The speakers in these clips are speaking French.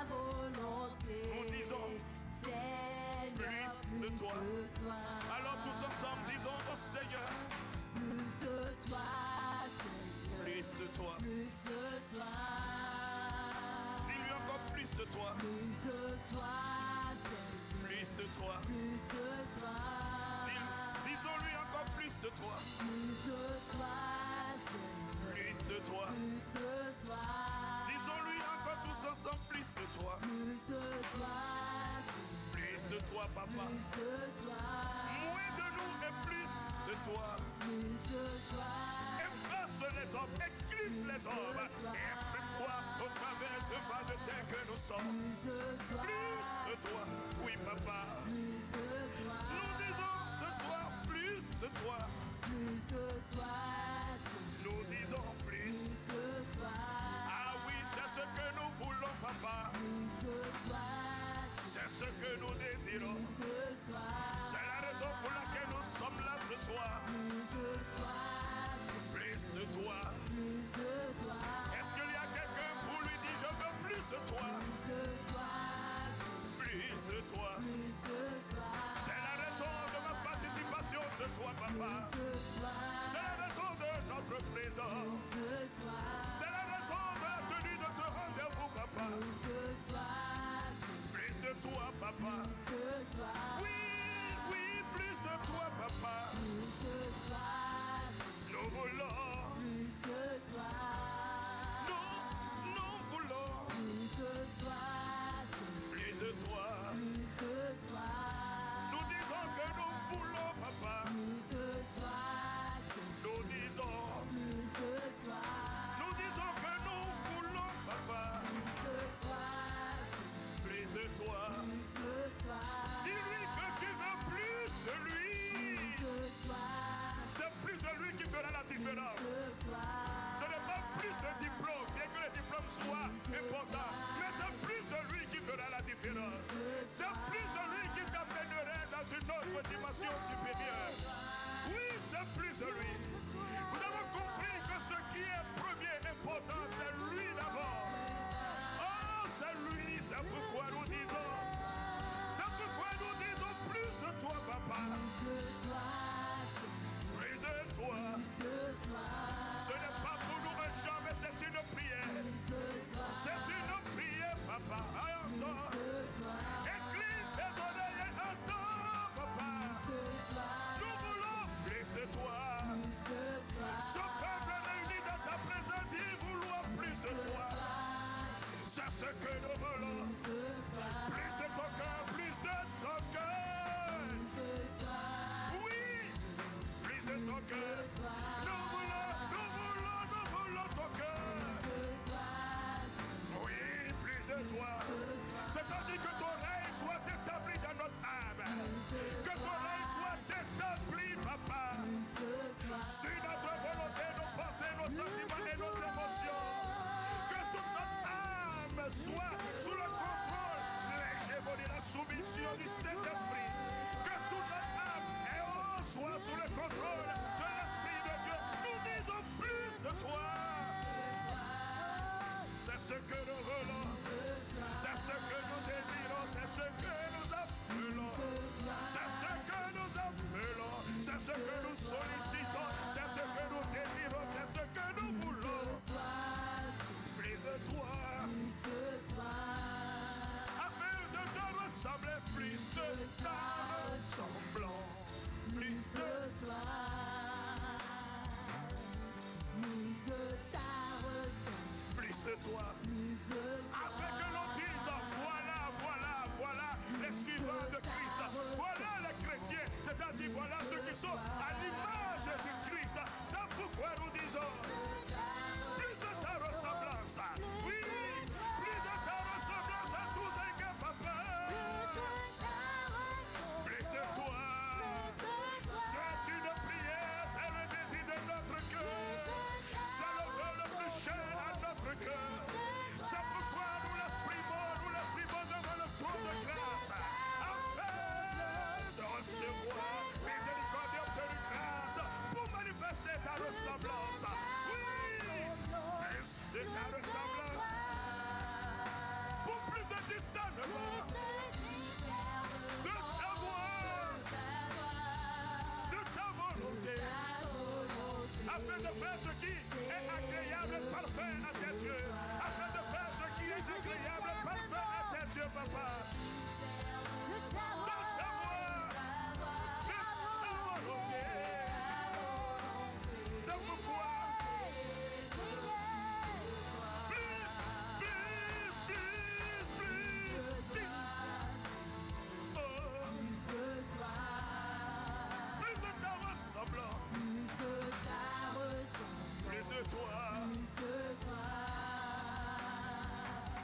volonté. Nous disons plus de toi. Alors tous ensemble disons au Seigneur, plus de toi, Seigneur, plus de toi. plus de toi. Dis-lui encore plus de toi. Plus de toi, Seigneur, plus de toi. Plus de toi. Disons-lui encore plus de toi. Plus de toi, Seigneur, plus de toi. Plus de toi. Disons-lui encore tous ensemble plus de toi. Plus de toi, Seigneur, plus de toi, papa. Plus de toi. Moins de nous et plus de toi. Plus de toi. Efface les hommes, éclipse les hommes. Et exprime-toi au travers de de tel que nous sommes. Plus de toi. Oui, papa. Plus de toi. Nous disons ce soir plus de toi. Plus de toi. Nous disons plus. De toi. Ah oui, c'est ce que nous voulons, papa. Plus de toi. C'est ce que nous désirons. C'est la raison pour laquelle nous sommes là ce soir. Plus de toi. Plus de toi. Est-ce qu'il y a quelqu'un pour lui dire je veux plus de toi? Plus de toi. C'est la raison de ma participation ce soir, papa. C'est la raison de notre présence. C'est la raison de la tenue de ce rendez-vous, papa. Plus de toi, papa. Oui, oui, plus de toi, papa. Nous voulons. Nous voulons. Plus de toi. Nous disons que nous voulons, papa. Nous disons. Nous disons que nous voulons, papa. Plus de toi. Dis-lui que tu veux plus de lui. C'est plus de lui qui fera la différence. Ce n'est pas plus de diplôme, bien que les diplômes soient importants, mais c'est plus de lui qui fera la différence. C'est plus de lui qui t'amènerait dans une autre dimension supérieure. Oui, c'est plus de lui. Nous avons compris que ce qui est premier important, c'est lui d'abord. Oh, c'est lui, c'est pourquoi nous disons. C'est pourquoi nous disons plus de toi, papa. Plus de toi. Ce n'est pas pour nous un chant, mais c'est une prière. C'est une prière, papa. Entends. Incline tes oreilles et entends, papa. Nous voulons plus de toi. faire ce qui est agréable, parfait à tes yeux. Afin de faire ce qui est agréable, parfait à tes yeux, papa. De ta voix, de ta volonté. C'est pourquoi plus de toi,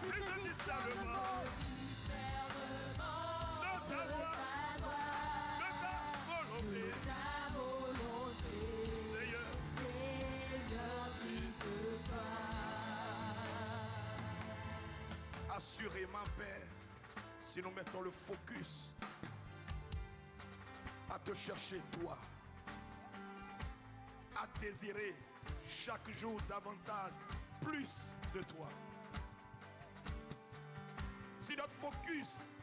plus de discernement, de ta voix, de ta volonté, Seigneur, assurément, Père, si nous mettons le focus à te chercher toi, à désirer chaque jour davantage plus de toi. Si notre focus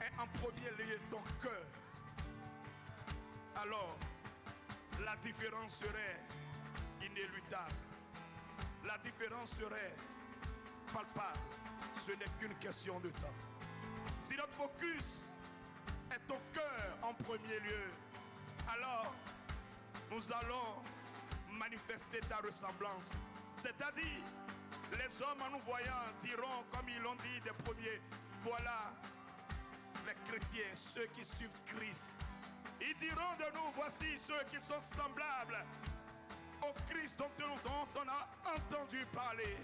est en premier lieu ton cœur, alors la différence serait inéluctable. La différence serait palpable. Ce n'est qu'une question de temps. Si notre focus est ton cœur en premier lieu, alors nous allons manifester ta ressemblance. C'est-à-dire, les hommes en nous voyant diront, comme ils l'ont dit des premiers, voilà les chrétiens, ceux qui suivent Christ. Ils diront de nous, voici ceux qui sont semblables au Christ dont on a entendu parler.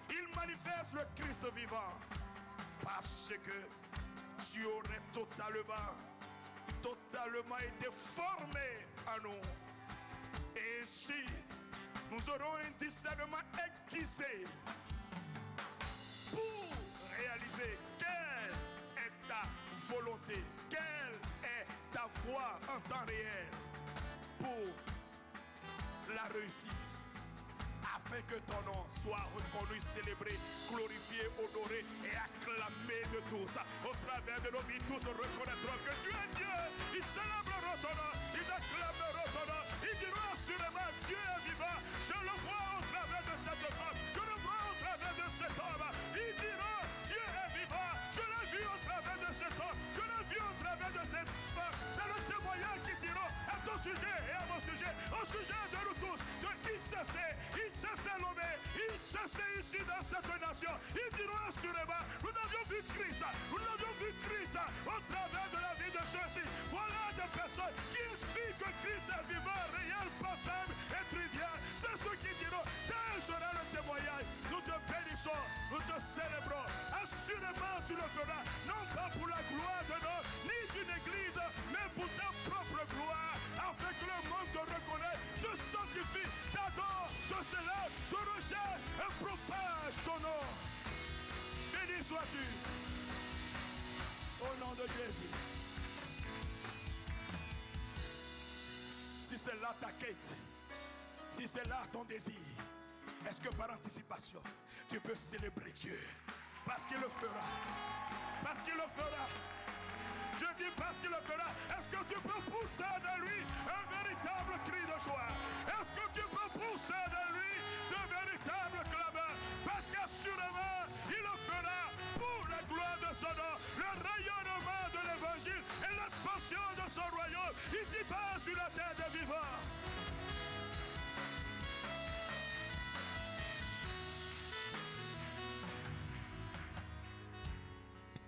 Ils manifestent le Christ vivant parce que tu aurais totalement été formé à nous. Et ainsi, nous aurons un discernement aiguisé pour réaliser quelle est ta volonté, quelle est ta voie en temps réel pour la réussite, afin que ton nom soit reconnu, célébré, glorifié, honoré et acclamé de tous. Au travers de nos vies, tous reconnaîtront que tu es Dieu. Ils célébreront ton nom, ils acclameront ton nom. Ils diront assurément, Dieu est vivant. Je le vois au travers de cette femme, je le vois au travers de cet homme. Ils diront, Dieu est vivant. Je l'ai vu au travers de cet homme, je l'ai vu au travers de cette femme. C'est le témoignage qui diront à ton sujet et à mon sujet, au sujet de nous tous, de il s'est nommé, il s'est ici dans cette nation. Ils diront assurément, nous avions vu Christ au travers de la vie de ceux-ci. Voilà des personnes qui expliquent que Christ est vivant, réel, palpable et trivial. C'est ceux qui diront, tel sera le témoignage. Nous te bénissons, nous te célébrons. Assurément tu le feras, non pas pour la gloire de l'homme, ni d'une église, mais pour ta propre gloire, afin que le monde te reconnaisse, te sanctifie, t'adore, te célèbre, te recherche et propage ton nom. Béni sois-tu. Au nom de Jésus. Si c'est là ta quête, si c'est là ton désir, est-ce que par anticipation, tu peux célébrer Dieu? Parce qu'il le fera. Parce qu'il le fera. Je dis parce qu'il le fera. Est-ce que tu peux pousser de lui un véritable cri de joie? Est-ce que tu peux pousser de lui de véritables clameurs? Parce qu'assurément, il le fera pour la gloire de son nom, le rayonnement de l'évangile et l'expansion de son royaume, ici-bas sur la terre des vivants.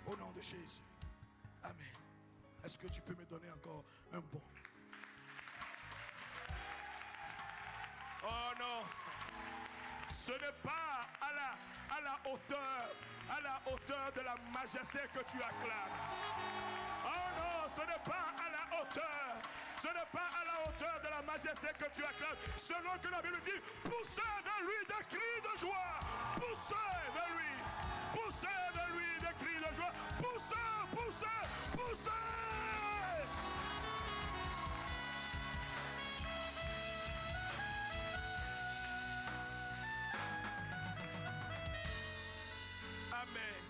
Au nom de Jésus. Amen. Est-ce que tu peux me donner encore un bon? Oh non. Ce n'est pas à la hauteur de la majesté que tu acclames. Oh non, ce n'est pas à la hauteur. Ce n'est pas à la hauteur de la majesté que tu acclames. Selon que la Bible dit, poussez vers lui des cris de joie. Poussez vers lui. Poussez vers lui des cris de joie. Poussez, poussez, poussez. Amen.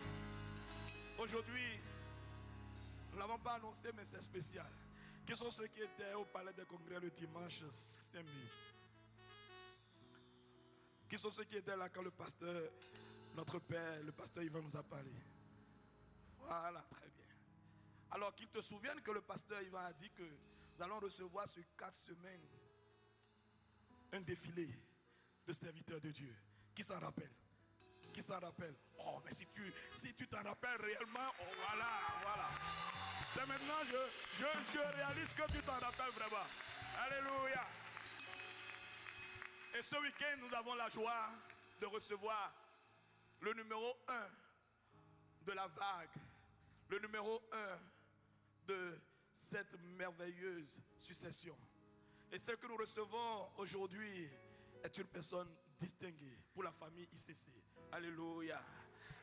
Aujourd'hui, nous ne l'avons pas annoncé, mais c'est spécial. Qui sont ceux qui étaient au palais des congrès le dimanche 5 mai? Qui sont ceux qui étaient là quand le pasteur, notre père, le pasteur Yvan nous a parlé? Voilà, très bien. Alors qu'ils te souviennent que le pasteur Yvan a dit que nous allons recevoir sur 4 semaines un défilé de serviteurs de Dieu. Qui s'en rappelle? Qui s'en rappelle? Oh, mais si tu t'en rappelles réellement, oh voilà. C'est maintenant, je réalise que tu t'en rappelles vraiment. Alléluia. Et ce week-end, nous avons la joie de recevoir le numéro 1 de la vague, le numéro 1 de cette merveilleuse succession. Et celle que nous recevons aujourd'hui est une personne distinguée pour la famille ICC. Alléluia.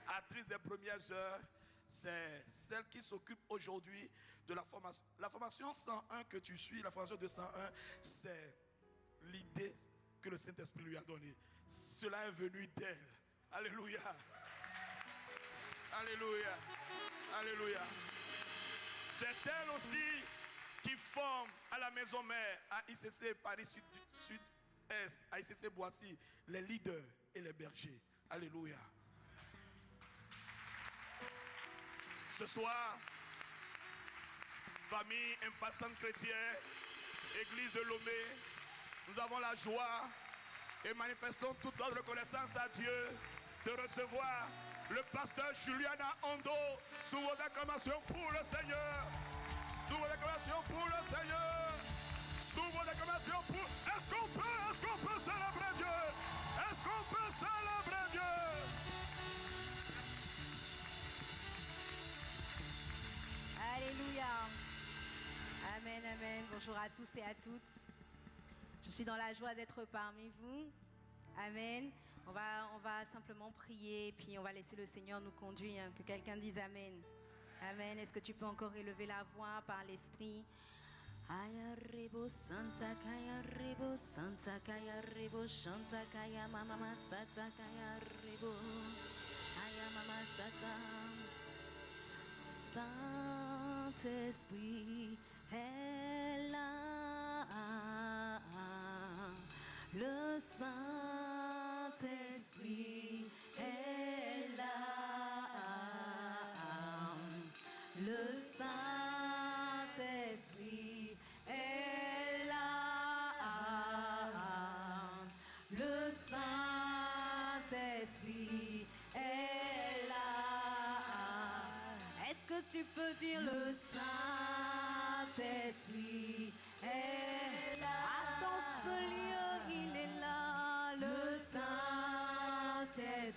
Actrice des premières heures, c'est celle qui s'occupe aujourd'hui de la formation. La formation 101 que tu suis, la formation 201, c'est l'idée que le Saint-Esprit lui a donnée. Cela est venu d'elle. Alléluia. Alléluia. Alléluia. C'est elle aussi qui forme à la maison mère, à ICC Paris Sud-Est, à ICC Boissy, les leaders et les bergers. Alléluia. Ce soir, famille impassante chrétienne, église de Lomé, nous avons la joie et manifestons toute notre reconnaissance à Dieu de recevoir le pasteur Juliana Ondo sous vos acclamations pour le Seigneur. Sous vos acclamations pour le Seigneur. Sous vos acclamations pour... Est-ce qu'on peut célébrer Dieu? Est-ce qu'on peut célébrer Dieu? Alléluia. Amen, amen. Bonjour à tous et à toutes. Je suis dans la joie d'être parmi vous. Amen. On va simplement prier et puis on va laisser le Seigneur nous conduire. Que quelqu'un dise Amen. Amen. Est-ce que tu peux encore élever la voix par l'Esprit? Aya rebo santa kaya rebo santa kaya rebo shanta kaya mama sata kaya rebo aya mama sata. Saint-Esprit est là, le Saint-Esprit est là, le Saint-Esprit est là, le Saint-Esprit est là. Est-ce que tu peux dire le Saint-Esprit est là? Dans ce lieu, il est là. Le Saint-Esprit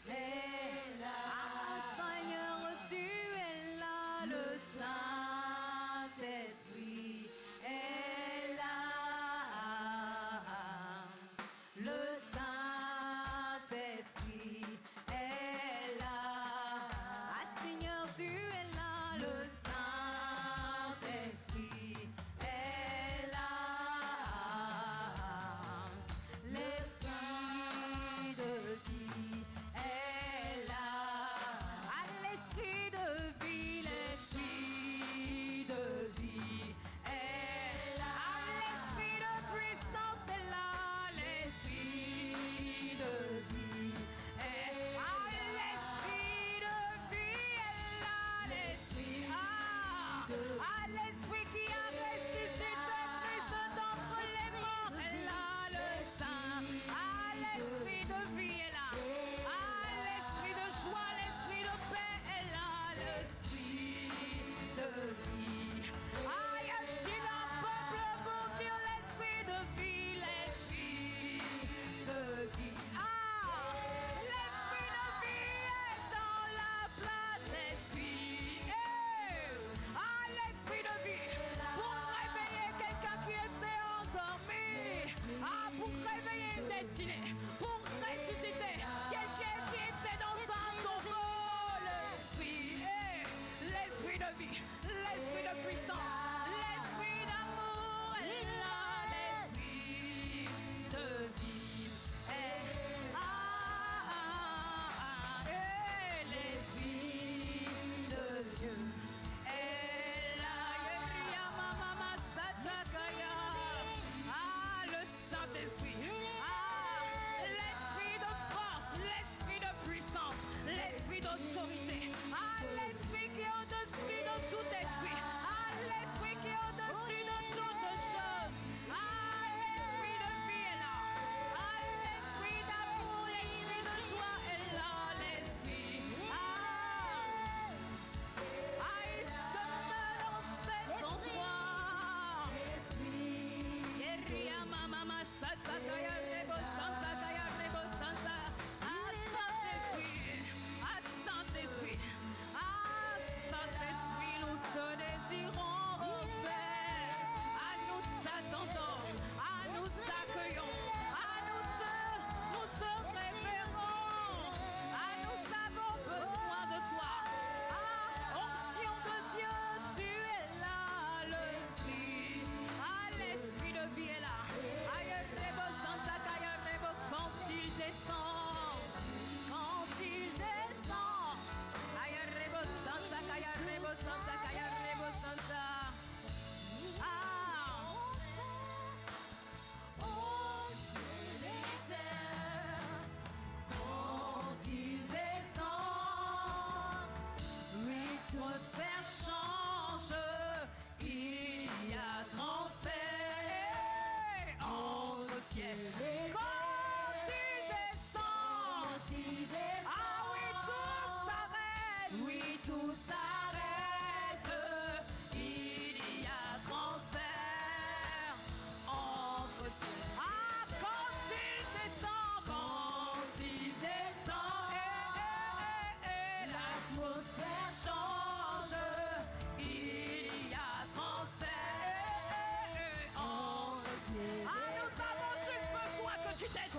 est là. Seigneur, tu es là. Le Saint-Esprit est là. Le Saint-Esprit est là. Tu es là, le Saint-Esprit est là.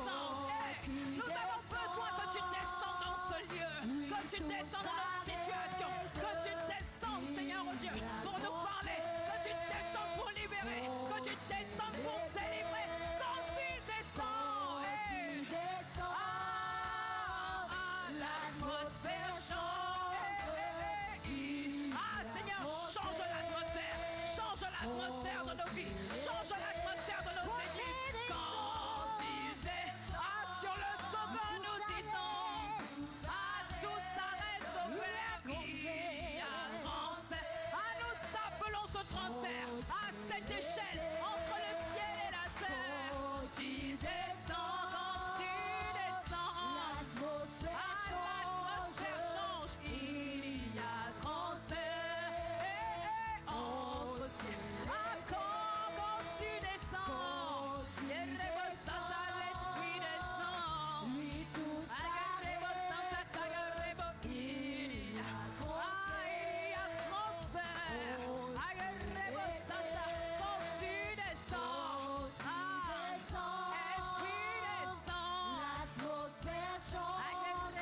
descendes. Hey, nous avons besoin que tu descendes dans ce lieu, que tu descendes dans notre situation, que tu descendes, Seigneur oh Dieu, pour nous parler, que tu descendes pour libérer, que tu descendes pour délivrer. Quand tu descends, hey, l'atmosphère change. Ah Seigneur, change l'atmosphère de nos vies, change l'atmosphère de nos églises. Quand il descend sur le toboggan, nous disons, tout s'arrête au verre, il y a transfert. Nous appelons ce transfert à cette échelle entre le ciel et la terre. Quand il descend, quand tu descends, l'atmosphère change, il y a transfert entre ciel. Quand tu descends, l'Esprit descend. Agarrebo Santa, Agarrebo, il y a transfert. Agarrebo Santa, quand tu descends, Esprit descend.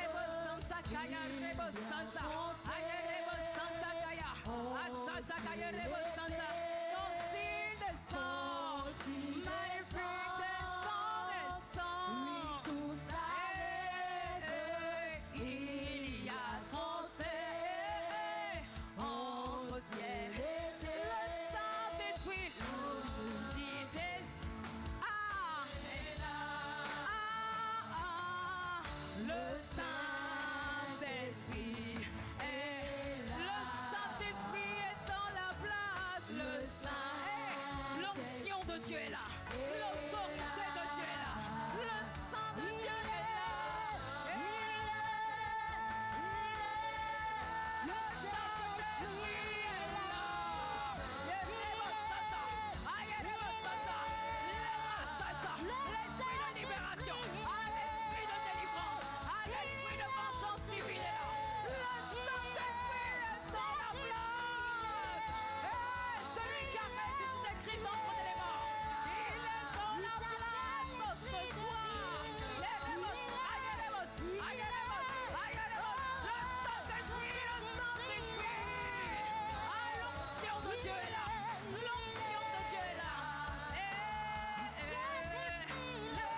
Agarrebo Santa, Agarrebo Santa, Agarrebo Santa, Santa, Agarrebo Santa, quand tu descends, magnifique descend. Il y a transfert entre ciel. Le Saint-Esprit dit le Saint-Esprit est dans la place. L'onction de Dieu est là. L'autorité de Dieu est là. Le sang de Dieu est là. Le Saint-Esprit est là. L'esprit de libération, l'esprit de délivrance, l'esprit de vengeance divine est là. Le Saint-Esprit est dans la place. Celui qui a ressuscité Christ d'entre les morts, il est dans la place ce soir. Le Saint-Esprit, l'onction de Dieu est là. L'onction de Dieu est là. Le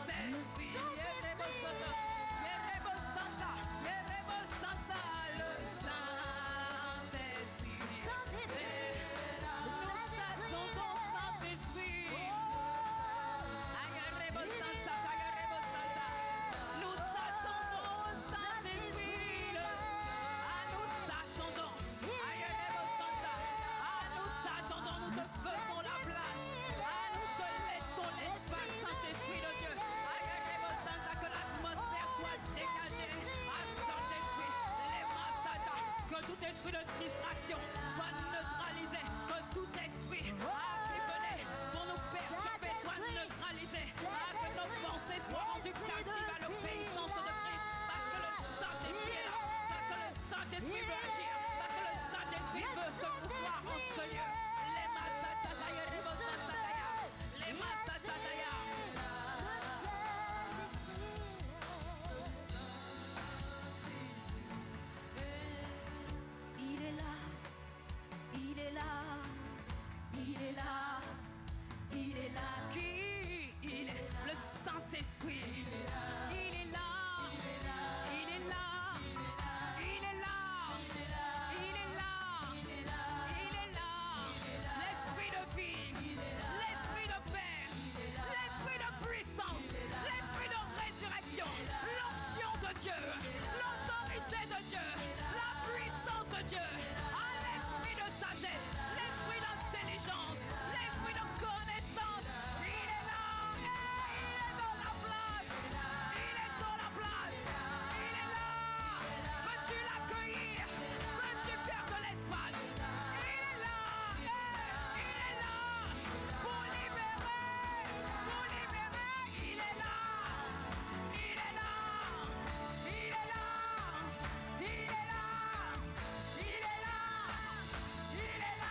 Saint-Esprit, le Saint-Esprit. Nous attendons Saint-Esprit. Agarrebo Santa, Agarrebo Santa. Nous t'attendons Saint-Esprit. Nous t'attendons. Agarrebo Santa. Nous t'attendons, nous te faisons la place. Nous te laissons l'espace, Saint-Esprit de Dieu. Agarrebo Santa, que l'atmosphère soit dégagée. Saint-Esprit, les massata, que tout esprit de distraction soit neutralisé, que tout esprit appelé pour nous perturber soit neutralisé, que nos pensées soient rendues captives à l'obéissance de Christ, parce que le Saint-Esprit est là, parce que le Saint-Esprit veut agir, parce que le Saint-Esprit veut se pouvoir en ce lieu. Les massata, les massata, Il est là, il est là, il est là, il est là. Qui il est? Le Saint-Esprit. Il est là. Il est là. Il est là. Il est là. Il est là. L'esprit de vie, l'esprit de paix, l'esprit de puissance, l'esprit de résurrection, l'onction de Dieu, l'autorité de Dieu, la puissance de Dieu, l'esprit de sagesse, l'esprit d'intelligence, l'esprit de connaissance. Il est là. Il est dans la place. Il est dans la place. Il est là. Peux-tu l'accueillir? Peux-tu faire de l'espace? Il est là. Il est là. Pour libérer. Pour libérer. Il est là. Il est là. Il est là. Il est là. Il est là. Il est là.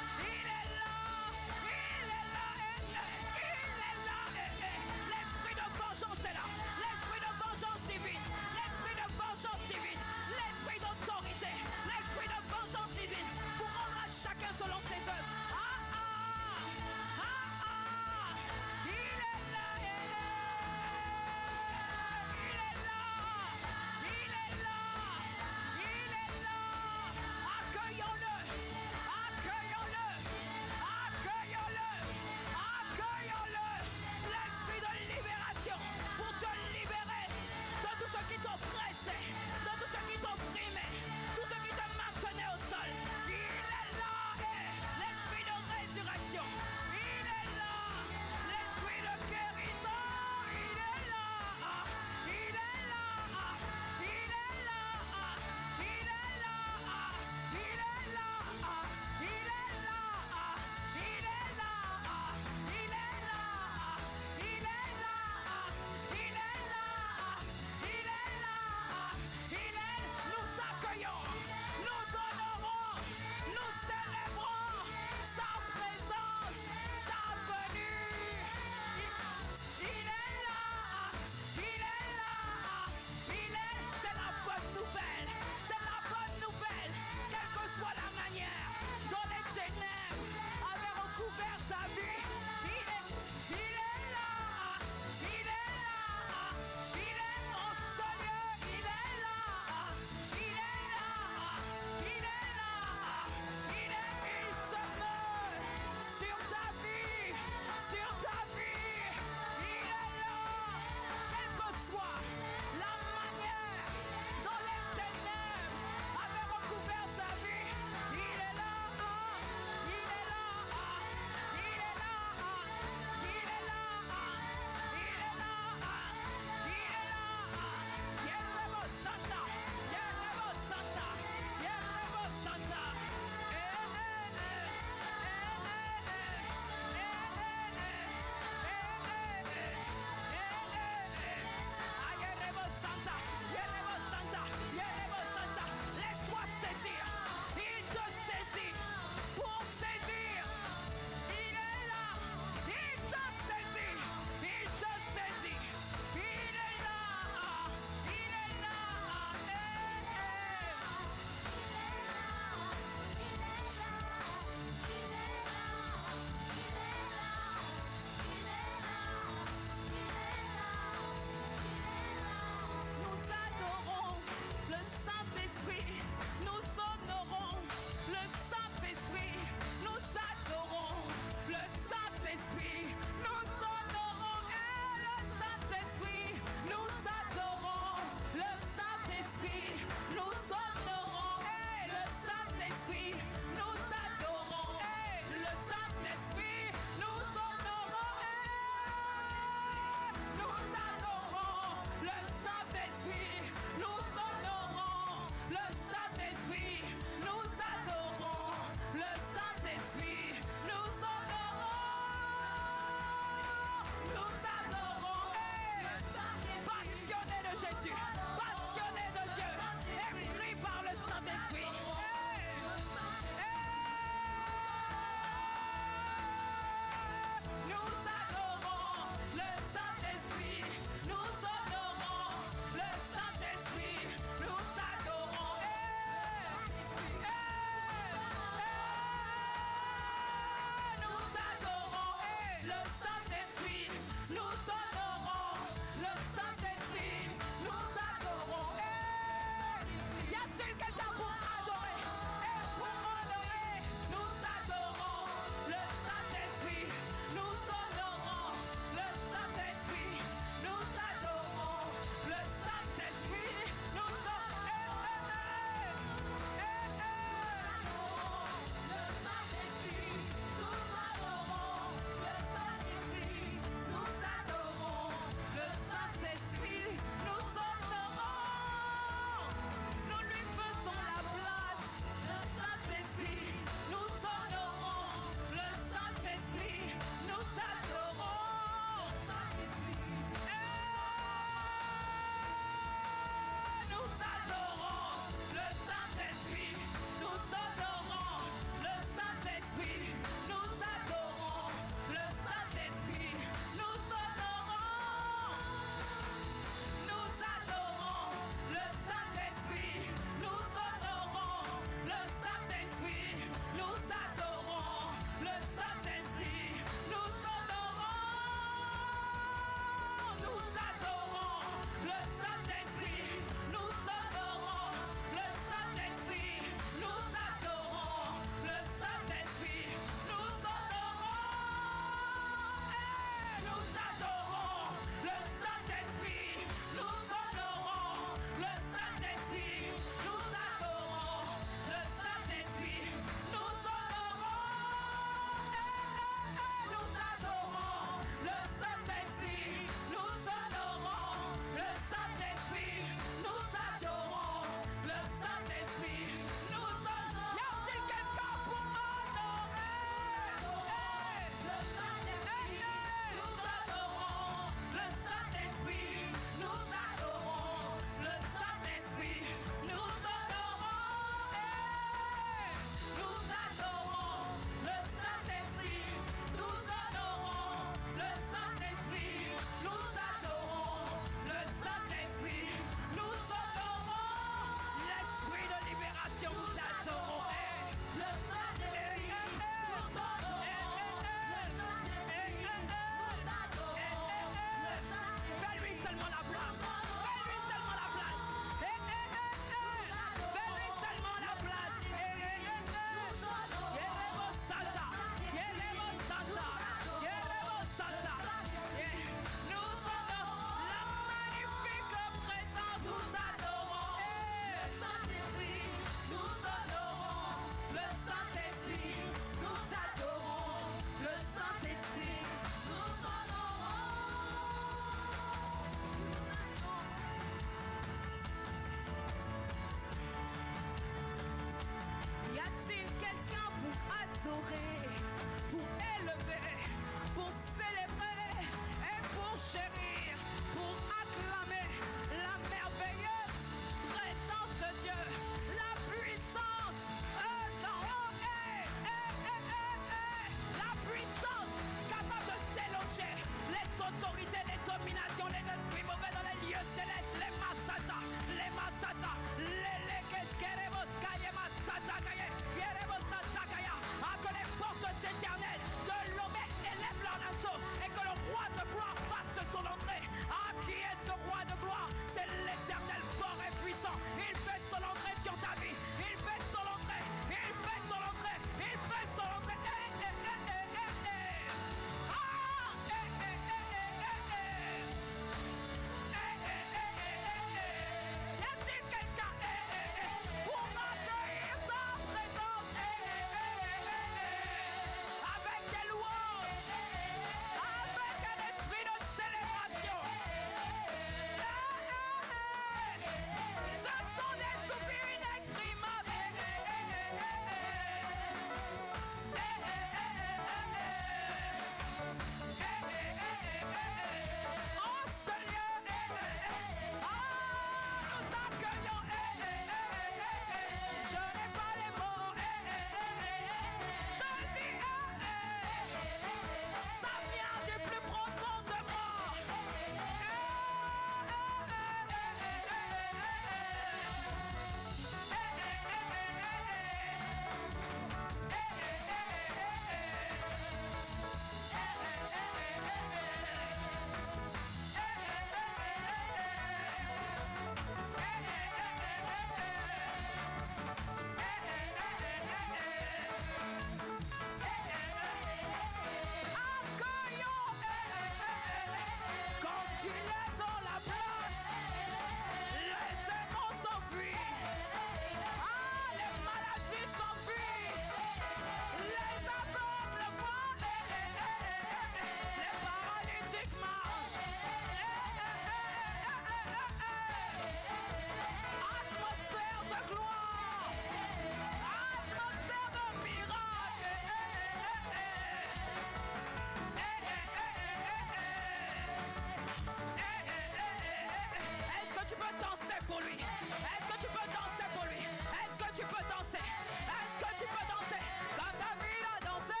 pour lui? Est-ce que tu peux danser pour lui? Est-ce que tu peux danser? Est-ce que tu peux danser comme David a dansé?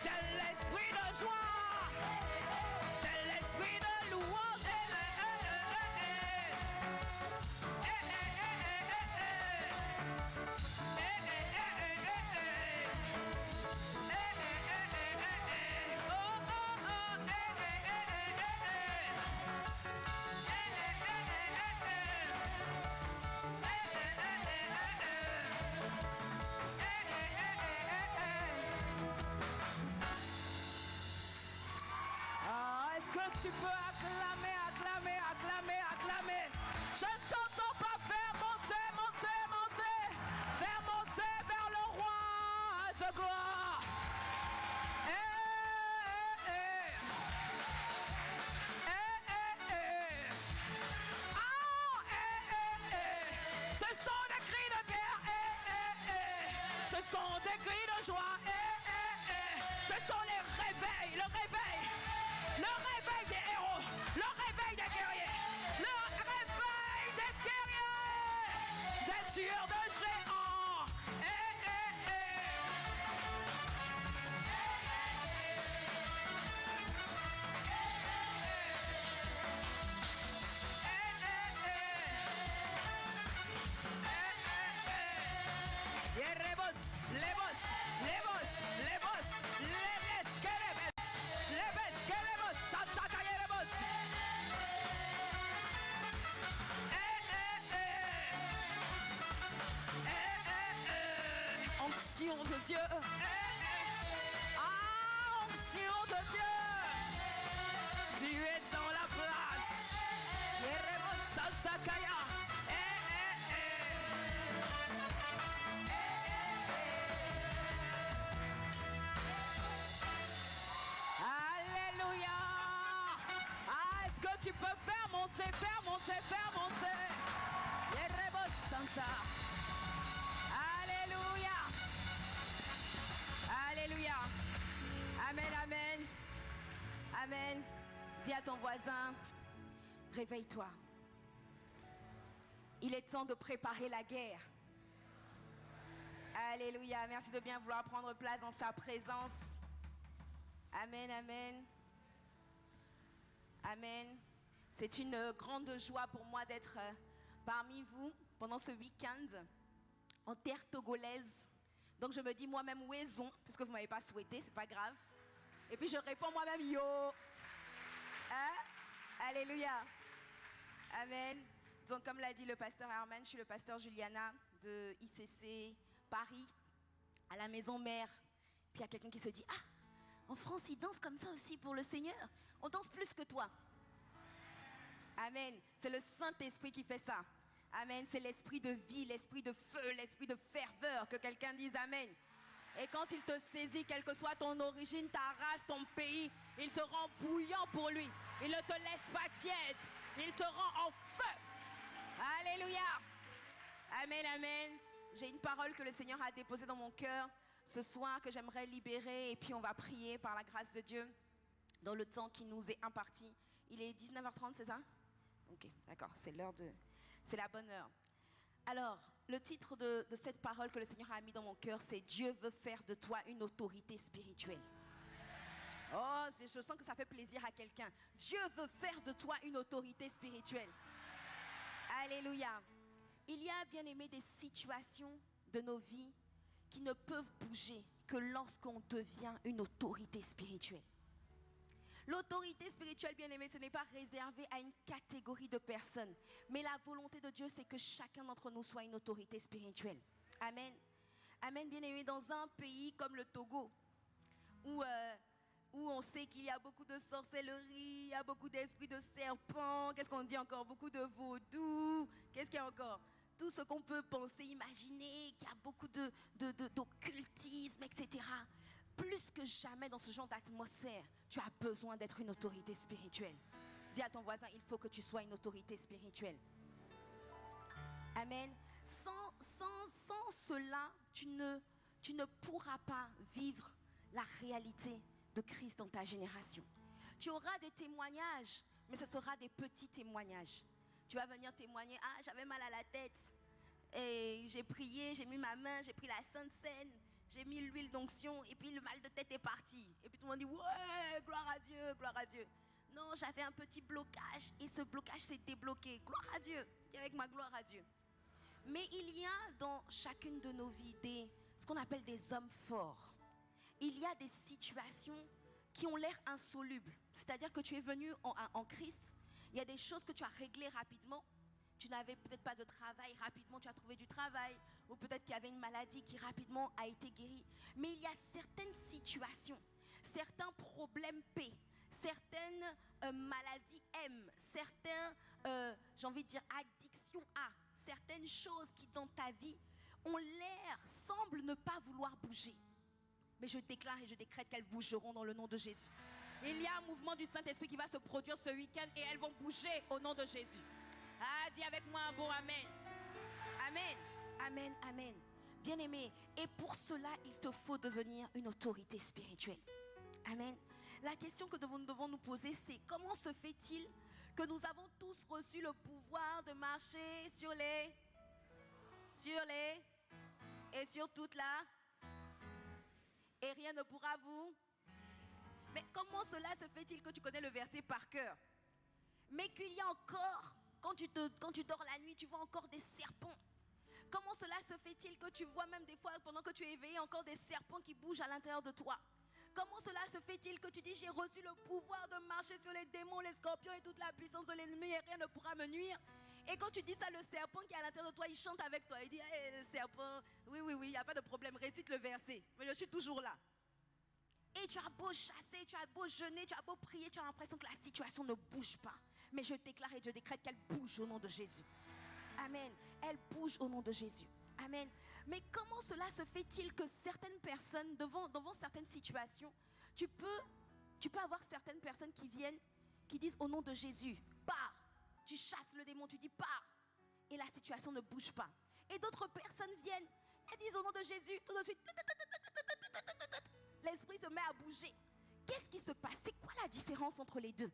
C'est l'esprit de joie, c'est l'esprit de louange. Est-ce que tu peux acclamer, acclamer, acclamer, acclamer? Je ne t'entends pas faire monter, monter, monter. Faire monter vers le roi de gloire. Ce sont des cris de guerre. Ce sont des cris de joie. Ce sont les réveils, le réveil. Le réveil des héros, le réveil des guerriers, le réveil des guerriers, des tueurs de géants. Onction de Dieu. Ah, onction de Dieu. Tu es dans la place. Alléluia. Ah, est-ce que tu peux faire monter, faire monter, faire monter? Santa. Alléluia. Alléluia. Amen, amen. Amen. Dis à ton voisin, réveille-toi. Il est temps de préparer la guerre. Alléluia. Merci de bien vouloir prendre place dans sa présence. Amen, amen. Amen. C'est une grande joie pour moi d'être parmi vous pendant ce week-end en terre togolaise. Donc je me dis moi-même ouaison, puisque vous ne m'avez pas souhaité, c'est pas grave. Et puis je réponds moi-même yo. Hein? Alléluia. Amen. Donc comme l'a dit le pasteur Herman, je suis le pasteur Juliana de ICC Paris, à la maison mère. Puis il y a quelqu'un qui se dit, ah, en France ils dansent comme ça aussi pour le Seigneur. On danse plus que toi. Amen. C'est le Saint-Esprit qui fait ça. Amen. C'est l'esprit de vie, l'esprit de feu, l'esprit de ferveur. Que quelqu'un dise amen. Et quand il te saisit, quelle que soit ton origine, ta race, ton pays, il te rend bouillant pour lui. Il ne te laisse pas tiède. Il te rend en feu. Alléluia. Amen, amen. J'ai une parole que le Seigneur a déposée dans mon cœur ce soir que j'aimerais libérer. Et puis on va prier par la grâce de Dieu dans le temps qui nous est imparti. Il est 19h30, c'est ça? Ok, d'accord, c'est la bonne heure. Alors, le titre de cette parole que le Seigneur a mis dans mon cœur, c'est « Dieu veut faire de toi une autorité spirituelle ». Oh, je sens que ça fait plaisir à quelqu'un. Dieu veut faire de toi une autorité spirituelle. Alléluia. Il y a, bien aimé, des situations de nos vies qui ne peuvent bouger que lorsqu'on devient une autorité spirituelle. L'autorité spirituelle, bien aimé, ce n'est pas réservé à une catégorie de personnes. Mais la volonté de Dieu, c'est que chacun d'entre nous soit une autorité spirituelle. Amen. Amen, bien aimé, dans un pays comme le Togo, où on sait qu'il y a beaucoup de sorcellerie, il y a beaucoup d'esprits de serpent, qu'est-ce qu'on dit encore? Beaucoup de vaudou, qu'est-ce qu'il y a encore? Tout ce qu'on peut penser, imaginer, qu'il y a beaucoup d'occultisme, etc. Plus que jamais dans ce genre d'atmosphère, tu as besoin d'être une autorité spirituelle. Dis à ton voisin, il faut que tu sois une autorité spirituelle. Amen. Sans cela, tu ne pourras pas vivre la réalité de Christ dans ta génération. Tu auras des témoignages, mais ce sera des petits témoignages. Tu vas venir témoigner, ah, j'avais mal à la tête. Et j'ai prié, j'ai mis ma main, j'ai pris la Sainte Seine, j'ai mis l'huile d'onction, et puis le mal de tête est parti. Et puis tout le monde dit, ouais, gloire à Dieu, gloire à Dieu. Non, j'avais un petit blocage, et ce blocage s'est débloqué. Gloire à Dieu, et avec ma gloire à Dieu. Mais il y a dans chacune de nos vies ce qu'on appelle des hommes forts. Il y a des situations qui ont l'air insolubles. C'est-à-dire que tu es venu en Christ, il y a des choses que tu as réglées rapidement. Tu n'avais peut-être pas de travail, rapidement tu as trouvé du travail. Ou peut-être qu'il y avait une maladie qui rapidement a été guérie. Mais il y a certaines situations, certains problèmes P, certaines maladies M, certains, j'ai envie de dire, addictions A, certaines choses qui dans ta vie ont l'air, semblent ne pas vouloir bouger. Mais je déclare et je décrète qu'elles bougeront dans le nom de Jésus. Il y a un mouvement du Saint-Esprit qui va se produire ce week-end et elles vont bouger au nom de Jésus. Ah, dis avec moi un bon amen. Amen. Amen, amen. Bien-aimé, et pour cela, il te faut devenir une autorité spirituelle. Amen. La question que nous devons nous poser, c'est comment se fait-il que nous avons tous reçu le pouvoir de marcher sur les et sur toute la, et rien ne pourra vous. Mais comment cela se fait-il que tu connais le verset par cœur, mais qu'il y a encore, quand tu dors la nuit, tu vois encore des serpents? Comment cela se fait-il que tu vois même des fois, pendant que tu es éveillé, encore des serpents qui bougent à l'intérieur de toi? Comment cela se fait-il que tu dis, j'ai reçu le pouvoir de marcher sur les démons, les scorpions et toute la puissance de l'ennemi et rien ne pourra me nuire? Et quand tu dis ça, le serpent qui est à l'intérieur de toi, il chante avec toi. Il dit, hey, le serpent, oui, il n'y a pas de problème, récite le verset. Mais je suis toujours là. Et tu as beau chasser, tu as beau jeûner, tu as beau prier, tu as l'impression que la situation ne bouge pas. Mais je déclare et je décrète qu'elle bouge au nom de Jésus. Amen. Elle bouge au nom de Jésus. Amen. Mais comment cela se fait-il que certaines personnes, devant certaines situations, tu peux avoir certaines personnes qui viennent, qui disent au nom de Jésus, pars. Tu chasses le démon, tu dis pars. Et la situation ne bouge pas. Et d'autres personnes viennent et disent au nom de Jésus, tout de suite, l'esprit se met à bouger. Qu'est-ce qui se passe? C'est quoi la différence entre les deux?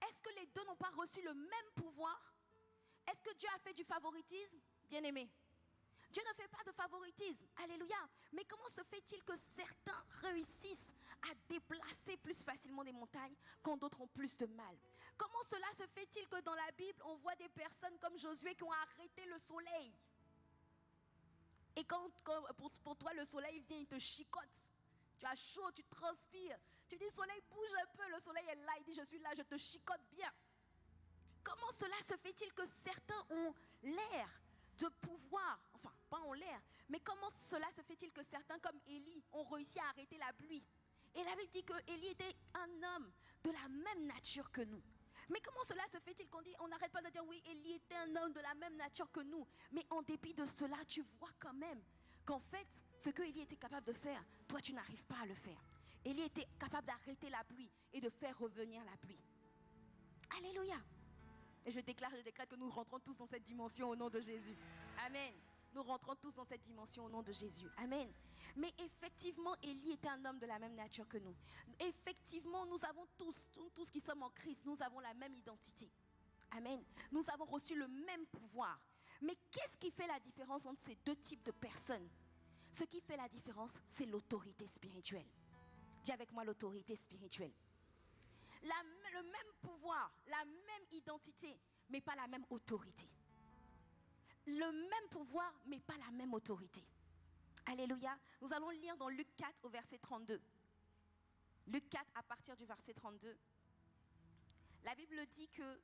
Est-ce que les deux n'ont pas reçu le même pouvoir? Est-ce que Dieu a fait du favoritisme? Bien-aimé, Dieu ne fait pas de favoritisme. Alléluia. Mais comment se fait-il que certains réussissent à déplacer plus facilement des montagnes quand d'autres ont plus de mal? Comment cela se fait-il que dans la Bible, on voit des personnes comme Josué qui ont arrêté le soleil? Et quand pour toi, le soleil vient, il te chicote. Tu as chaud, tu transpires. Tu dis, soleil, bouge un peu. Le soleil est là, il dit, je suis là, je te chicote bien. Comment cela se fait-il que certains ont l'air de pouvoir, enfin, pas en l'air, mais comment cela se fait-il que certains, comme Élie, ont réussi à arrêter la pluie? Et la Bible dit que Élie était un homme de la même nature que nous. Mais comment cela se fait-il qu'on dit, on n'arrête pas de dire, oui, Élie était un homme de la même nature que nous. Mais en dépit de cela, tu vois quand même qu'en fait, ce que Élie était capable de faire, toi, tu n'arrives pas à le faire. Élie était capable d'arrêter la pluie et de faire revenir la pluie. Alléluia. Et je décrète que nous rentrons tous dans cette dimension au nom de Jésus. Amen. Nous rentrons tous dans cette dimension au nom de Jésus. Amen. Mais effectivement, Élie était un homme de la même nature que nous. Effectivement, nous avons tous qui sommes en Christ, nous avons la même identité. Amen. Nous avons reçu le même pouvoir. Mais qu'est-ce qui fait la différence entre ces deux types de personnes? Ce qui fait la différence, c'est l'autorité spirituelle. Dis avec moi l'autorité spirituelle. Le même pouvoir, la même identité, mais pas la même autorité. Le même pouvoir, mais pas la même autorité. Alléluia. Nous allons lire dans Luc 4 au verset 32. Luc 4 à partir du verset 32. La Bible dit que,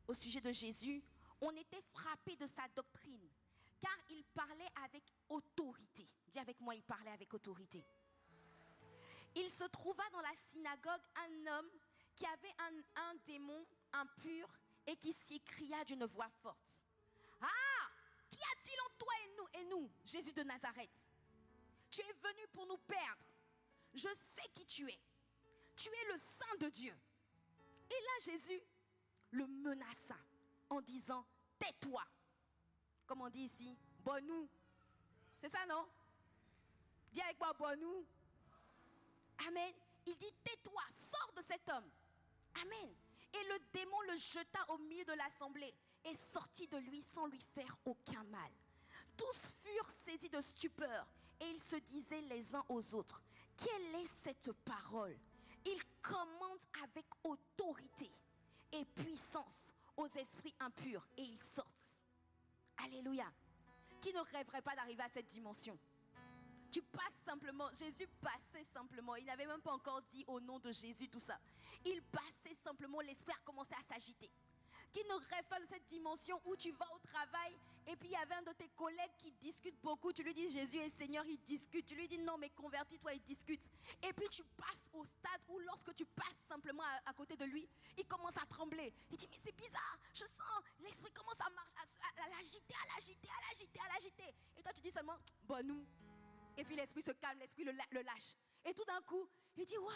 au sujet de Jésus, on était frappé de sa doctrine, car il parlait avec autorité. Dis avec moi, il parlait avec autorité. Il se trouva dans la synagogue un homme qui avait un démon impur et qui s'écria d'une voix forte. Ah, qu'y a-t-il en toi et nous, Jésus de Nazareth? Tu es venu pour nous perdre. Je sais qui tu es. Tu es le Saint de Dieu. Et là, Jésus le menaça en disant, tais-toi. Comme on dit ici, bonou. C'est ça, non? Dis avec moi, bonou. Amen. Il dit, tais-toi, sors de cet homme. Amen. Et le démon le jeta au milieu de l'assemblée et sortit de lui sans lui faire aucun mal. Tous furent saisis de stupeur et ils se disaient les uns aux autres: quelle est cette parole? Il commande avec autorité et puissance aux esprits impurs et ils sortent. Alléluia. Qui ne rêverait pas d'arriver à cette dimension? Tu passes simplement, Jésus passait simplement, il n'avait même pas encore dit au nom de Jésus tout ça. Il passait simplement, l'esprit a commencé à s'agiter. Qui ne rêve pas de cette dimension où tu vas au travail et puis il y avait un de tes collègues qui discute beaucoup, tu lui dis Jésus est Seigneur, il discute, tu lui dis non mais convertis-toi, il discute. Et puis tu passes au stade où lorsque tu passes simplement à côté de lui, il commence à trembler. Il dit mais c'est bizarre, je sens, l'esprit commence à marcher, à l'agiter, à l'agiter, à l'agiter, à l'agiter. Et toi tu dis seulement, bon nous. Et puis l'esprit se calme, l'esprit le lâche. Et tout d'un coup, il dit waouh,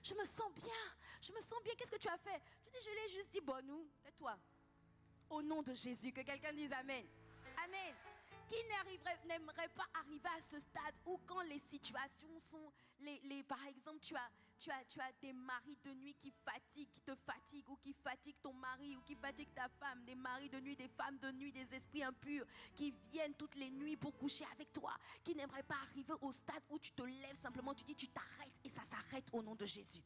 je me sens bien, qu'est-ce que tu as fait? Tu dis je l'ai juste dit, bon nous, tais-toi. Au nom de Jésus, que quelqu'un dise Amen. Amen. Qui n'aimerait pas arriver à ce stade où quand les situations sont, par exemple, tu as des maris de nuit qui te fatiguent, ou qui fatiguent ton mari, ou qui fatiguent ta femme, des maris de nuit, des femmes de nuit, des esprits impurs qui viennent toutes les nuits pour coucher avec toi, qui n'aimerait pas arriver au stade où tu te lèves simplement, tu dis tu t'arrêtes et ça s'arrête au nom de Jésus.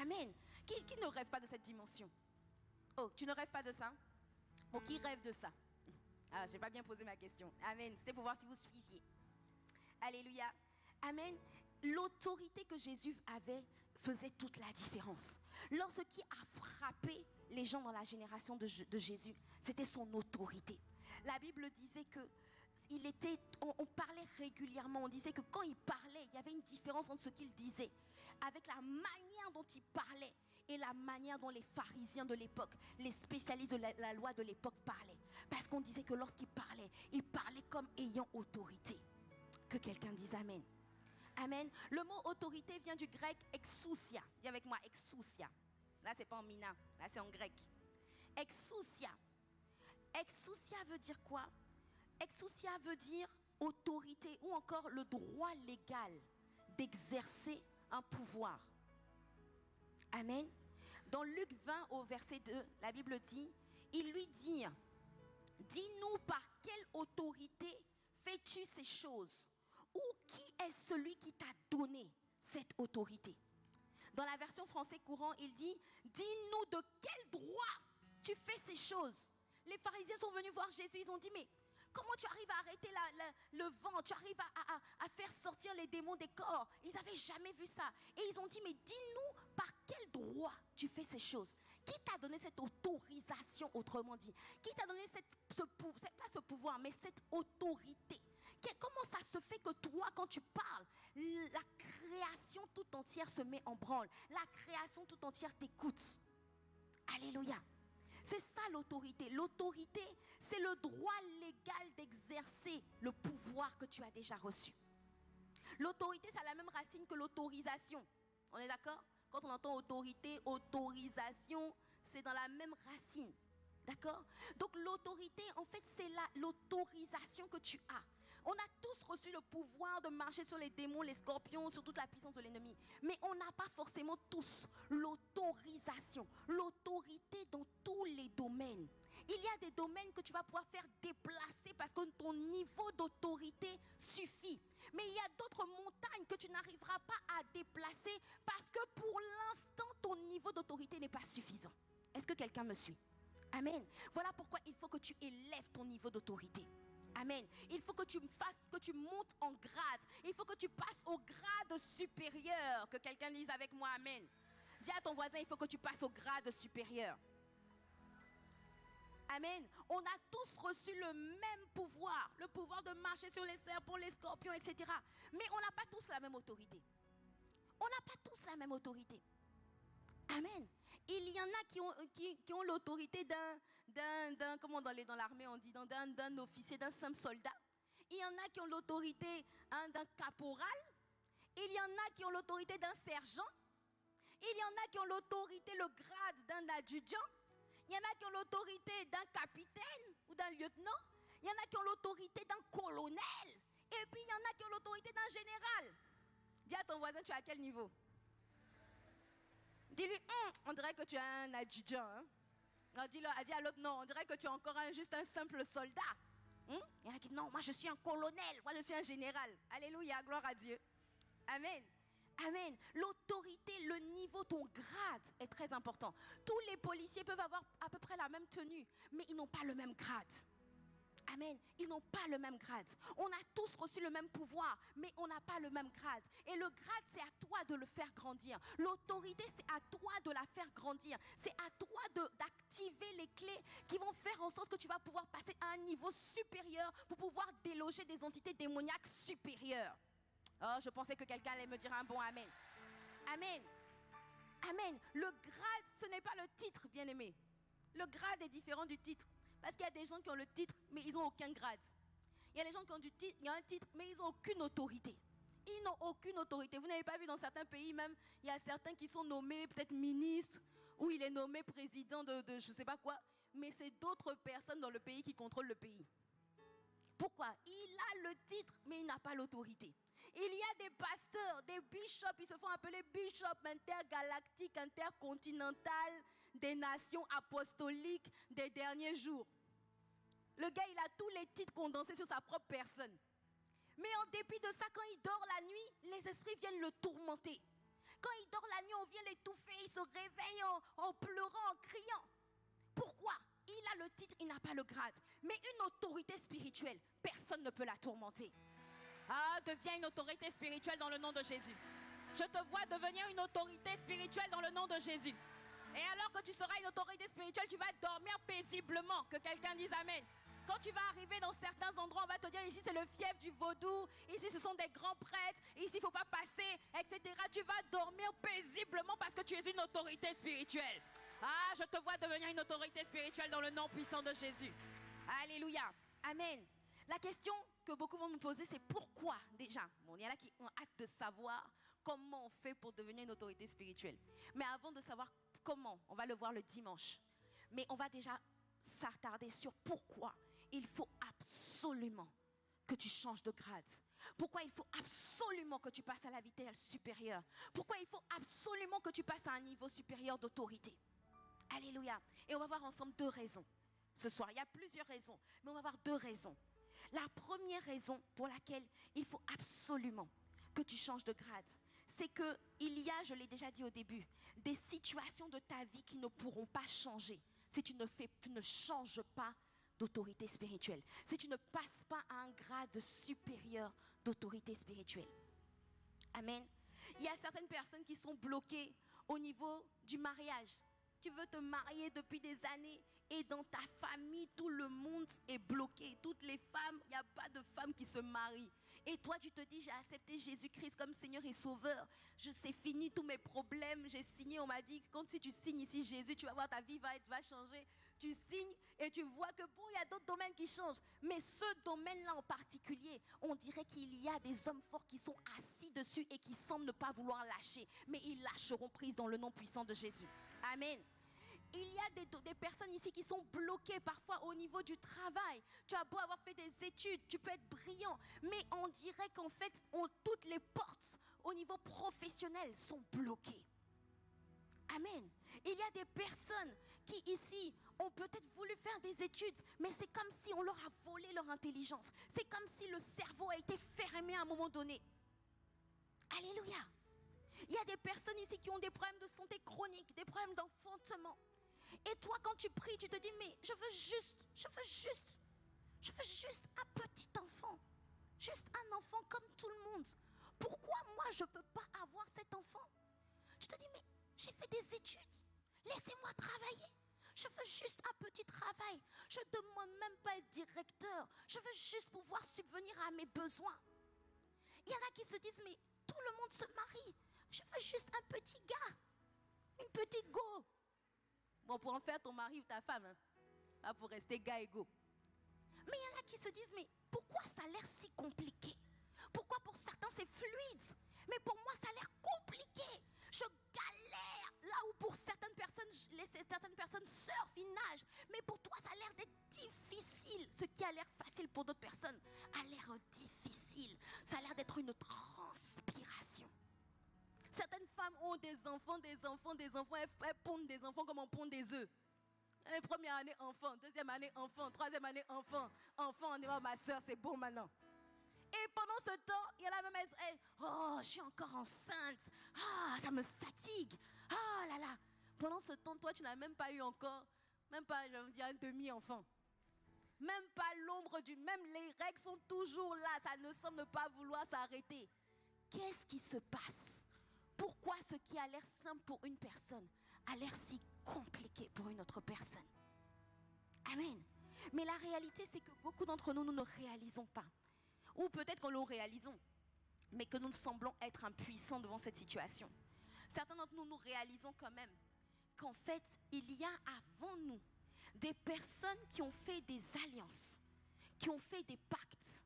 Amen. Qui ne rêve pas de cette dimension? Oh, tu ne rêves pas de ça? Oh, qui rêve de ça? Ah, je n'ai pas bien posé ma question. Amen. C'était pour voir si vous suiviez. Alléluia. Amen. L'autorité que Jésus avait faisait toute la différence. Lorsqu'il a frappé les gens dans la génération de Jésus, c'était son autorité. La Bible disait que on parlait régulièrement, on disait que quand il parlait, il y avait une différence entre ce qu'il disait, avec la manière dont il parlait et la manière dont les pharisiens de l'époque, les spécialistes de la loi de l'époque parlaient. Parce qu'on disait que lorsqu'il parlait comme ayant autorité. Que quelqu'un dise Amen. Amen. Le mot autorité vient du grec exousia. Dis avec moi, exousia. Là, c'est pas en mina, là, c'est en grec. Exousia. Exousia veut dire quoi? Exousia veut dire autorité ou encore le droit légal d'exercer un pouvoir. Amen. Dans Luc 20 au verset 2, la Bible dit, il lui dit, dis-nous par quelle autorité fais-tu ces choses? Ou qui est celui qui t'a donné cette autorité? Dans la version français courant, il dit, dis-nous de quel droit tu fais ces choses? Les pharisiens sont venus voir Jésus, ils ont dit, mais comment tu arrives à arrêter le vent? Tu arrives à faire sortir les démons des corps? Ils n'avaient jamais vu ça. Et ils ont dit, mais dis-nous par quel droit tu fais ces choses? Qui t'a donné cette autorisation, autrement dit? Qui t'a donné pas ce pouvoir, mais cette autorité? Comment ça se fait que toi, quand tu parles, la création tout entière se met en branle? La création tout entière t'écoute. Alléluia. C'est ça l'autorité. L'autorité, c'est le droit légal d'exercer le pouvoir que tu as déjà reçu. L'autorité, ça a la même racine que l'autorisation. On est d'accord? Quand on entend autorité, autorisation, c'est dans la même racine. D'accord? Donc l'autorité, en fait, c'est l'autorisation que tu as. On a tous reçu le pouvoir de marcher sur les démons, les scorpions, sur toute la puissance de l'ennemi. Mais on n'a pas forcément tous l'autorisation, l'autorité dans tous les domaines. Il y a des domaines que tu vas pouvoir faire déplacer parce que ton niveau d'autorité suffit. Mais il y a d'autres montagnes que tu n'arriveras pas à déplacer parce que pour l'instant, ton niveau d'autorité n'est pas suffisant. Est-ce que quelqu'un me suit? Amen. Voilà pourquoi il faut que tu élèves ton niveau d'autorité. Amen. Il faut que tu montes en grade. Il faut que tu passes au grade supérieur. Que quelqu'un dise avec moi Amen. Dis à ton voisin, il faut que tu passes au grade supérieur. Amen. On a tous reçu le même pouvoir. Le pouvoir de marcher sur les serpents, les scorpions, etc. Mais on n'a pas tous la même autorité. On n'a pas tous la même autorité. Amen. Il y en a qui ont l'autorité comment dans l'armée on dit, d'un officier, d'un simple soldat. Il y en a qui ont l'autorité d'un caporal. Il y en a qui ont l'autorité d'un sergent. Il y en a qui ont l'autorité, le grade d'un adjudant. Il y en a qui ont l'autorité d'un capitaine ou d'un lieutenant. Il y en a qui ont l'autorité d'un colonel. Et puis il y en a qui ont l'autorité d'un général. Dis à ton voisin, tu es à quel niveau? Dis-lui, on dirait que tu es un adjudant. Hein? Non, dis à l'autre, non, on dirait que tu es encore juste un simple soldat. Il y en a qui disent, non, moi je suis un colonel, moi je suis un général. Alléluia, gloire à Dieu. Amen. Amen. L'autorité, le niveau, ton grade est très important. Tous les policiers peuvent avoir à peu près la même tenue, mais ils n'ont pas le même grade. Amen. Ils n'ont pas le même grade. On a tous reçu le même pouvoir, mais on n'a pas le même grade. Et le grade, c'est à toi de le faire grandir. L'autorité, c'est à toi de la faire grandir. C'est à toi d'activer les clés qui vont faire en sorte que tu vas pouvoir passer à un niveau supérieur pour pouvoir déloger des entités démoniaques supérieures. Oh, je pensais que quelqu'un allait me dire un bon amen. Amen. Amen. Le grade, ce n'est pas le titre, bien-aimé. Le grade est différent du titre. Parce qu'il y a des gens qui ont le titre, mais ils n'ont aucun grade. Il y a des gens qui ont un titre, mais ils n'ont aucune autorité. Ils n'ont aucune autorité. Vous n'avez pas vu dans certains pays même, il y a certains qui sont nommés peut-être ministres, ou il est nommé président de je ne sais pas quoi, mais c'est d'autres personnes dans le pays qui contrôlent le pays. Pourquoi? Il a le titre, mais il n'a pas l'autorité. Il y a des pasteurs, des bishops, ils se font appeler bishops intergalactiques, intercontinentales, des nations apostoliques des derniers jours. Le gars, il a tous les titres condensés sur sa propre personne. Mais en dépit de ça, quand il dort la nuit, les esprits viennent le tourmenter. Quand il dort la nuit, on vient l'étouffer, il se réveille en pleurant, en criant. Pourquoi? Il a le titre, il n'a pas le grade. Mais une autorité spirituelle, personne ne peut la tourmenter. Ah, deviens une autorité spirituelle dans le nom de Jésus. Je te vois devenir une autorité spirituelle dans le nom de Jésus. Et alors que tu seras une autorité spirituelle, tu vas dormir paisiblement. Que quelqu'un dise amen. Quand tu vas arriver dans certains endroits, on va te dire ici c'est le fief du vaudou, ici ce sont des grands prêtres, ici il ne faut pas passer, etc. Tu vas dormir paisiblement parce que tu es une autorité spirituelle. Ah, je te vois devenir une autorité spirituelle dans le nom puissant de Jésus. Alléluia. Amen. La question que beaucoup vont nous poser, c'est pourquoi déjà. Bon, il y en a qui ont hâte de savoir comment on fait pour devenir une autorité spirituelle. Mais avant de savoir comment, on va le voir le dimanche. Mais on va déjà s'attarder sur pourquoi il faut absolument que tu changes de grade. Pourquoi il faut absolument que tu passes à la vitesse supérieure. Pourquoi il faut absolument que tu passes à un niveau supérieur d'autorité. Alléluia. Et on va voir ensemble 2 raisons ce soir. Il y a plusieurs raisons, mais on va voir 2 raisons. La première raison pour laquelle il faut absolument que tu changes de grade, c'est qu'il y a, je l'ai déjà dit au début, des situations de ta vie qui ne pourront pas changer si tu ne changes pas d'autorité spirituelle, si tu ne passes pas à un grade supérieur d'autorité spirituelle. Amen. Il y a certaines personnes qui sont bloquées au niveau du mariage. Tu veux te marier depuis des années et dans ta famille, tout le monde est bloqué. Toutes les femmes, il n'y a pas de femmes qui se marient. Et toi, tu te dis, j'ai accepté Jésus-Christ comme Seigneur et Sauveur. C'est fini tous mes problèmes. J'ai signé, on m'a dit, quand si tu signes ici Jésus, tu vas voir ta vie va changer. Tu signes et tu vois que bon, il y a d'autres domaines qui changent. Mais ce domaine-là en particulier, on dirait qu'il y a des hommes forts qui sont assis dessus et qui semblent ne pas vouloir lâcher. Mais ils lâcheront prise dans le nom puissant de Jésus. Amen. Il y a des personnes ici qui sont bloquées parfois au niveau du travail. Tu as beau avoir fait des études, tu peux être brillant, mais on dirait qu'en fait, toutes les portes au niveau professionnel sont bloquées. Amen. Il y a des personnes qui ici ont peut-être voulu faire des études, mais c'est comme si on leur a volé leur intelligence. C'est comme si le cerveau a été fermé à un moment donné. Alléluia. Il y a des personnes ici qui ont des problèmes de santé chronique, des problèmes d'enfantement. Et toi, quand tu pries, tu te dis, mais je veux juste un petit enfant. Juste un enfant comme tout le monde. Pourquoi moi, je ne peux pas avoir cet enfant? Tu te dis, mais j'ai fait des études. Laissez-moi travailler. Je veux juste un petit travail. Je ne demande même pas être directeur. Je veux juste pouvoir subvenir à mes besoins. Il y en a qui se disent, mais tout le monde se marie. Je veux juste un petit gars. Une petite go. Bon, pour en faire ton mari ou ta femme. Hein. Pas pour rester gars et go. Mais il y en a qui se disent, mais pourquoi ça a l'air si compliqué? Pourquoi pour certains c'est fluide? Mais pour moi ça a l'air compliqué. Je galère là où pour certaines personnes surfent, ils nagent. Mais pour toi ça a l'air d'être difficile. Ce qui a l'air facile pour d'autres personnes a l'air difficile. Ça a l'air d'être une transpiration. Certaines femmes ont des enfants, elles pondent des enfants comme on pond des œufs. Première année, enfant. Deuxième année, enfant. Troisième année, enfant. Enfant, on dit, oh, ma soeur, c'est bon maintenant. Et pendant ce temps, il y a la même, oh, je suis encore enceinte. Ah, ça me fatigue. Ah là là. Pendant ce temps, toi, tu n'as même pas eu encore, même pas, je veux dire, un demi-enfant. Même pas l'ombre même les règles sont toujours là. Ça ne semble pas vouloir s'arrêter. Qu'est-ce qui se passe? Pourquoi ce qui a l'air simple pour une personne a l'air si compliqué pour une autre personne? Amen. Mais la réalité, c'est que beaucoup d'entre nous, nous ne réalisons pas. Ou peut-être que nous réalisons, mais que nous semblons être impuissants devant cette situation. Certains d'entre nous, nous réalisons quand même qu'en fait, il y a avant nous des personnes qui ont fait des alliances, qui ont fait des pactes,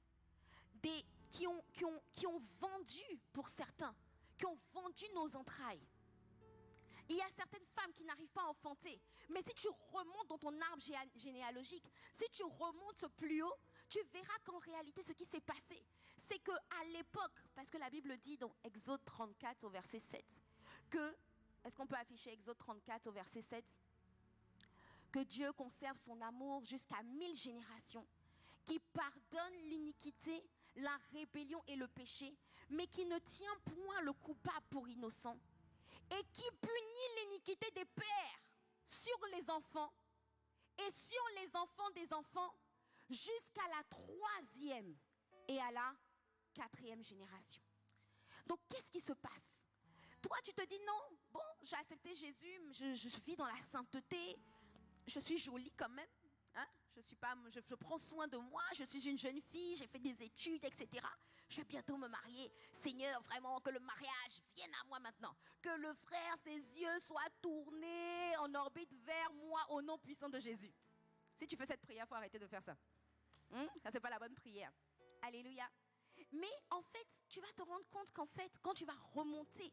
qui ont vendu pour certains, qui ont vendu nos entrailles. Il y a certaines femmes qui n'arrivent pas à enfanter. Mais si tu remontes dans ton arbre généalogique, si tu remontes plus haut, tu verras qu'en réalité, ce qui s'est passé, c'est qu'à l'époque, parce que la Bible dit dans Exode 34 au verset 7, est-ce qu'on peut afficher Exode 34 au verset 7? Que Dieu conserve son amour jusqu'à 1000 générations, qui pardonne l'iniquité, la rébellion et le péché, mais qui ne tient point le coupable pour innocent, et qui punit l'iniquité des pères sur les enfants et sur les enfants des enfants jusqu'à la 3e et à la 4e génération. Donc, qu'est-ce qui se passe? Toi, tu te dis non, bon, j'ai accepté Jésus, je vis dans la sainteté, je suis jolie quand même, hein? Je prends soin de moi, je suis une jeune fille, j'ai fait des études, etc. Je vais bientôt me marier. Seigneur, vraiment, que le mariage vienne à moi maintenant. Que le frère, ses yeux soient tournés en orbite vers moi au nom puissant de Jésus. Si tu fais cette prière, il faut arrêter de faire ça. Ça, c'est pas la bonne prière. Alléluia. Mais en fait, tu vas te rendre compte qu'en fait, quand tu vas remonter,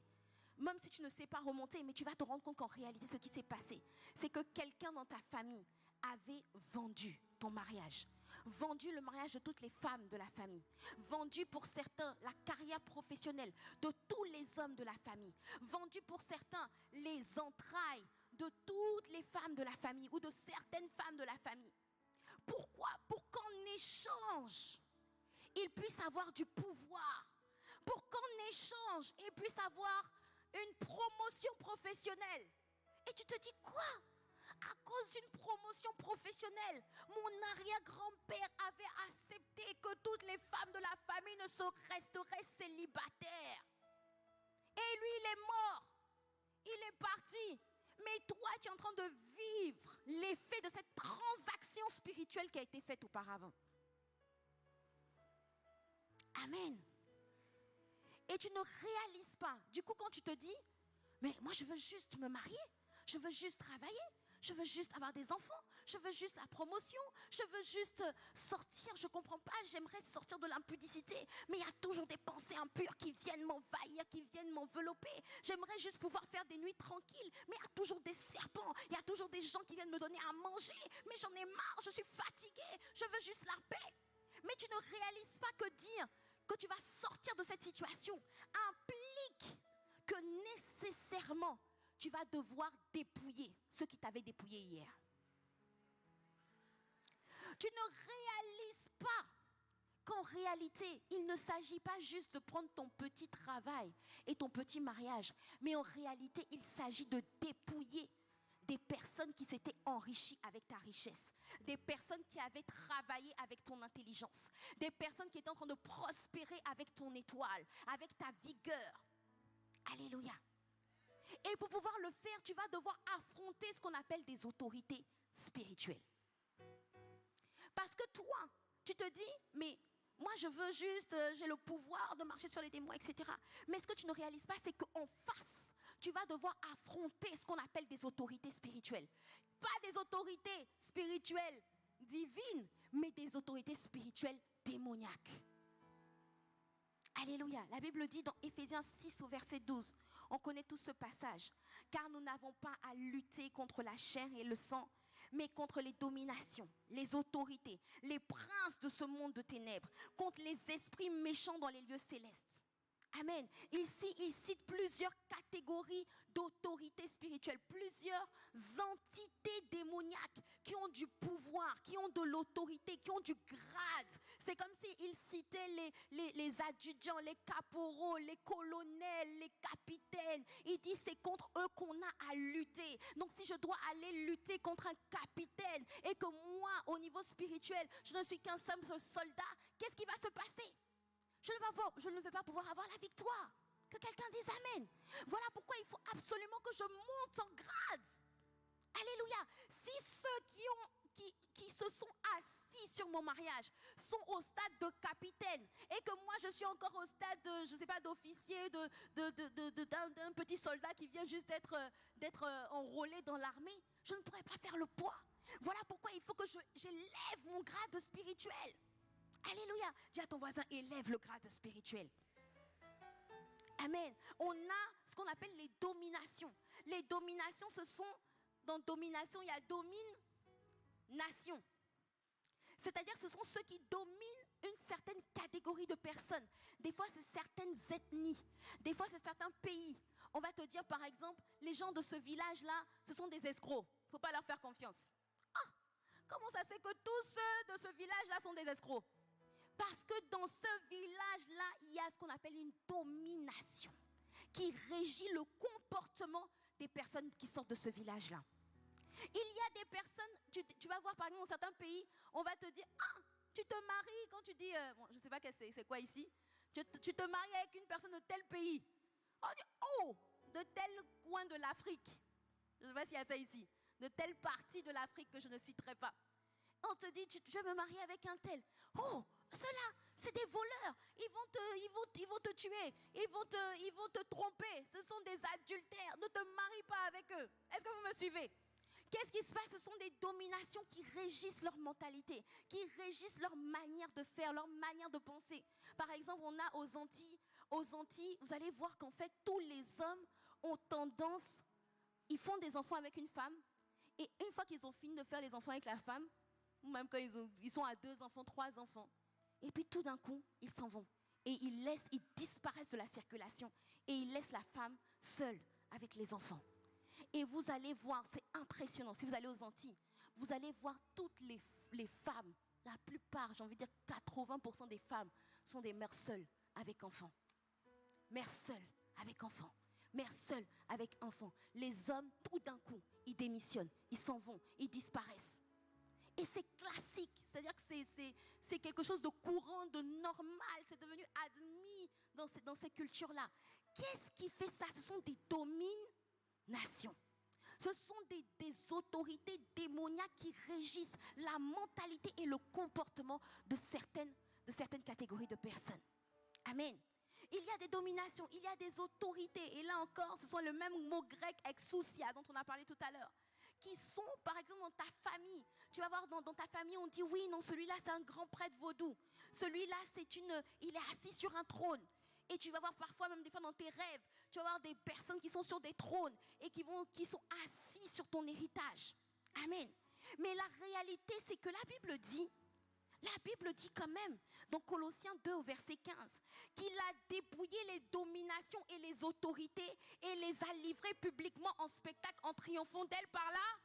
même si tu ne sais pas remonter, mais tu vas te rendre compte qu'en réalité, ce qui s'est passé, c'est que quelqu'un dans ta famille avait vendu ton mariage, vendu le mariage de toutes les femmes de la famille, vendu pour certains la carrière professionnelle de tous les hommes de la famille, vendu pour certains les entrailles de toutes les femmes de la famille ou de certaines femmes de la famille. Pourquoi? Pour qu'en échange, ils puissent avoir du pouvoir, pour qu'en échange, ils puissent avoir une promotion professionnelle. Et tu te dis quoi? À cause d'une promotion professionnelle, mon arrière-grand-père avait accepté que toutes les femmes de la famille ne resteraient célibataires. Et lui, il est mort. Il est parti. Mais toi, tu es en train de vivre l'effet de cette transaction spirituelle qui a été faite auparavant. Amen. Et tu ne réalises pas. Du coup, quand tu te dis, mais moi, je veux juste me marier, je veux juste travailler, je veux juste avoir des enfants, je veux juste la promotion, je veux juste sortir, je ne comprends pas, j'aimerais sortir de l'impudicité, mais il y a toujours des pensées impures qui viennent m'envahir, qui viennent m'envelopper. J'aimerais juste pouvoir faire des nuits tranquilles, mais il y a toujours des serpents, il y a toujours des gens qui viennent me donner à manger, mais j'en ai marre, je suis fatiguée, je veux juste la paix. Mais tu ne réalises pas que dire que tu vas sortir de cette situation implique que nécessairement tu vas devoir dépouiller ceux qui t'avaient dépouillé hier. Tu ne réalises pas qu'en réalité, il ne s'agit pas juste de prendre ton petit travail et ton petit mariage, mais en réalité, il s'agit de dépouiller des personnes qui s'étaient enrichies avec ta richesse, des personnes qui avaient travaillé avec ton intelligence, des personnes qui étaient en train de prospérer avec ton étoile, avec ta vigueur. Alléluia. Et pour pouvoir le faire, tu vas devoir affronter ce qu'on appelle des autorités spirituelles. Parce que toi, tu te dis, mais moi je veux juste, j'ai le pouvoir de marcher sur les démons, etc. Mais ce que tu ne réalises pas, c'est qu'en face, tu vas devoir affronter ce qu'on appelle des autorités spirituelles. Pas des autorités spirituelles divines, mais des autorités spirituelles démoniaques. Alléluia. La Bible dit dans Éphésiens 6 au verset 12, on connaît tous ce passage, car nous n'avons pas à lutter contre la chair et le sang, mais contre les dominations, les autorités, les princes de ce monde de ténèbres, contre les esprits méchants dans les lieux célestes. Amen. Ici, il cite plusieurs catégories d'autorité spirituelle, plusieurs entités démoniaques qui ont du pouvoir, qui ont de l'autorité, qui ont du grade. C'est comme s'il citait les adjudants, les caporaux, les colonels, les capitaines. Il dit c'est contre eux qu'on a à lutter. Donc si je dois aller lutter contre un capitaine et que moi, au niveau spirituel, je ne suis qu'un simple soldat, qu'est-ce qui va se passer? Je ne vais pas pouvoir avoir la victoire. Que quelqu'un dise Amen. Voilà pourquoi il faut absolument que je monte en grade. Alléluia. Si ceux qui se sont assis sur mon mariage sont au stade de capitaine et que moi je suis encore au stade de, je ne sais pas, d'officier, d'un petit soldat qui vient juste d'être enrôlé dans l'armée, je ne pourrai pas faire le poids. Voilà pourquoi il faut que j'élève mon grade spirituel. Alléluia. Dis à ton voisin, élève le grade spirituel. Amen. On a ce qu'on appelle les dominations. Les dominations, dans domination, il y a domination. C'est-à-dire, ce sont ceux qui dominent une certaine catégorie de personnes. Des fois, c'est certaines ethnies. Des fois, c'est certains pays. On va te dire, par exemple, les gens de ce village-là, ce sont des escrocs. Il ne faut pas leur faire confiance. Ah, comment ça se fait que tous ceux de ce village-là sont des escrocs? Parce que dans ce village-là, il y a ce qu'on appelle une domination qui régit le comportement des personnes qui sortent de ce village-là. Il y a des personnes, tu vas voir par exemple dans certains pays, on va te dire, ah, tu te maries quand tu dis, bon, je ne sais pas c'est quoi ici, tu te maries avec une personne de tel pays. On dit, oh, de tel coin de l'Afrique. Je ne sais pas s'il y a ça ici. De telle partie de l'Afrique que je ne citerai pas. On te dit, je vais me marier avec un tel. Oh, ceux-là, c'est des voleurs. Ils vont te tuer. Ils vont te tromper. Ce sont des adultères. Ne te marie pas avec eux. Est-ce que vous me suivez? Qu'est-ce qui se passe? Ce sont des dominations qui régissent leur mentalité, qui régissent leur manière de faire, leur manière de penser. Par exemple, on a aux Antilles, vous allez voir qu'en fait, tous les hommes ont tendance, ils font des enfants avec une femme. Et une fois qu'ils ont fini de faire les enfants avec la femme, ou même quand ils sont à 2 enfants, 3 enfants, et puis tout d'un coup, ils s'en vont. Et ils disparaissent de la circulation. Et ils laissent la femme seule avec les enfants. Et vous allez voir, c'est impressionnant. Si vous allez aux Antilles, vous allez voir toutes les femmes, la plupart, j'ai envie de dire 80% des femmes, sont des mères seules avec enfants. Mères seules avec enfants. Mères seules avec enfants. Les hommes, tout d'un coup, ils démissionnent, ils s'en vont, ils disparaissent. Et c'est classique, c'est-à-dire que c'est quelque chose de courant, de normal, c'est devenu admis dans ces cultures-là. Qu'est-ce qui fait ça? Ce sont des dominations. Ce sont des autorités démoniaques qui régissent la mentalité et le comportement de certaines catégories de personnes. Amen. Il y a des dominations, il y a des autorités. Et là encore, ce sont le même mot grec exousia dont on a parlé tout à l'heure. Qui sont, par exemple, dans ta famille. Tu vas voir, dans ta famille, on dit, oui, non, celui-là, c'est un grand prêtre vaudou. Celui-là, il est assis sur un trône. Et tu vas voir parfois, même des fois dans tes rêves, tu vas voir des personnes qui sont sur des trônes et qui sont assis sur ton héritage. Amen. Mais la réalité, c'est que la Bible dit quand même, dans Colossiens 2 au verset 15, qu'il a dépouillé les dominations et les autorités et les a livrées publiquement en spectacle en triomphant d'elles par là.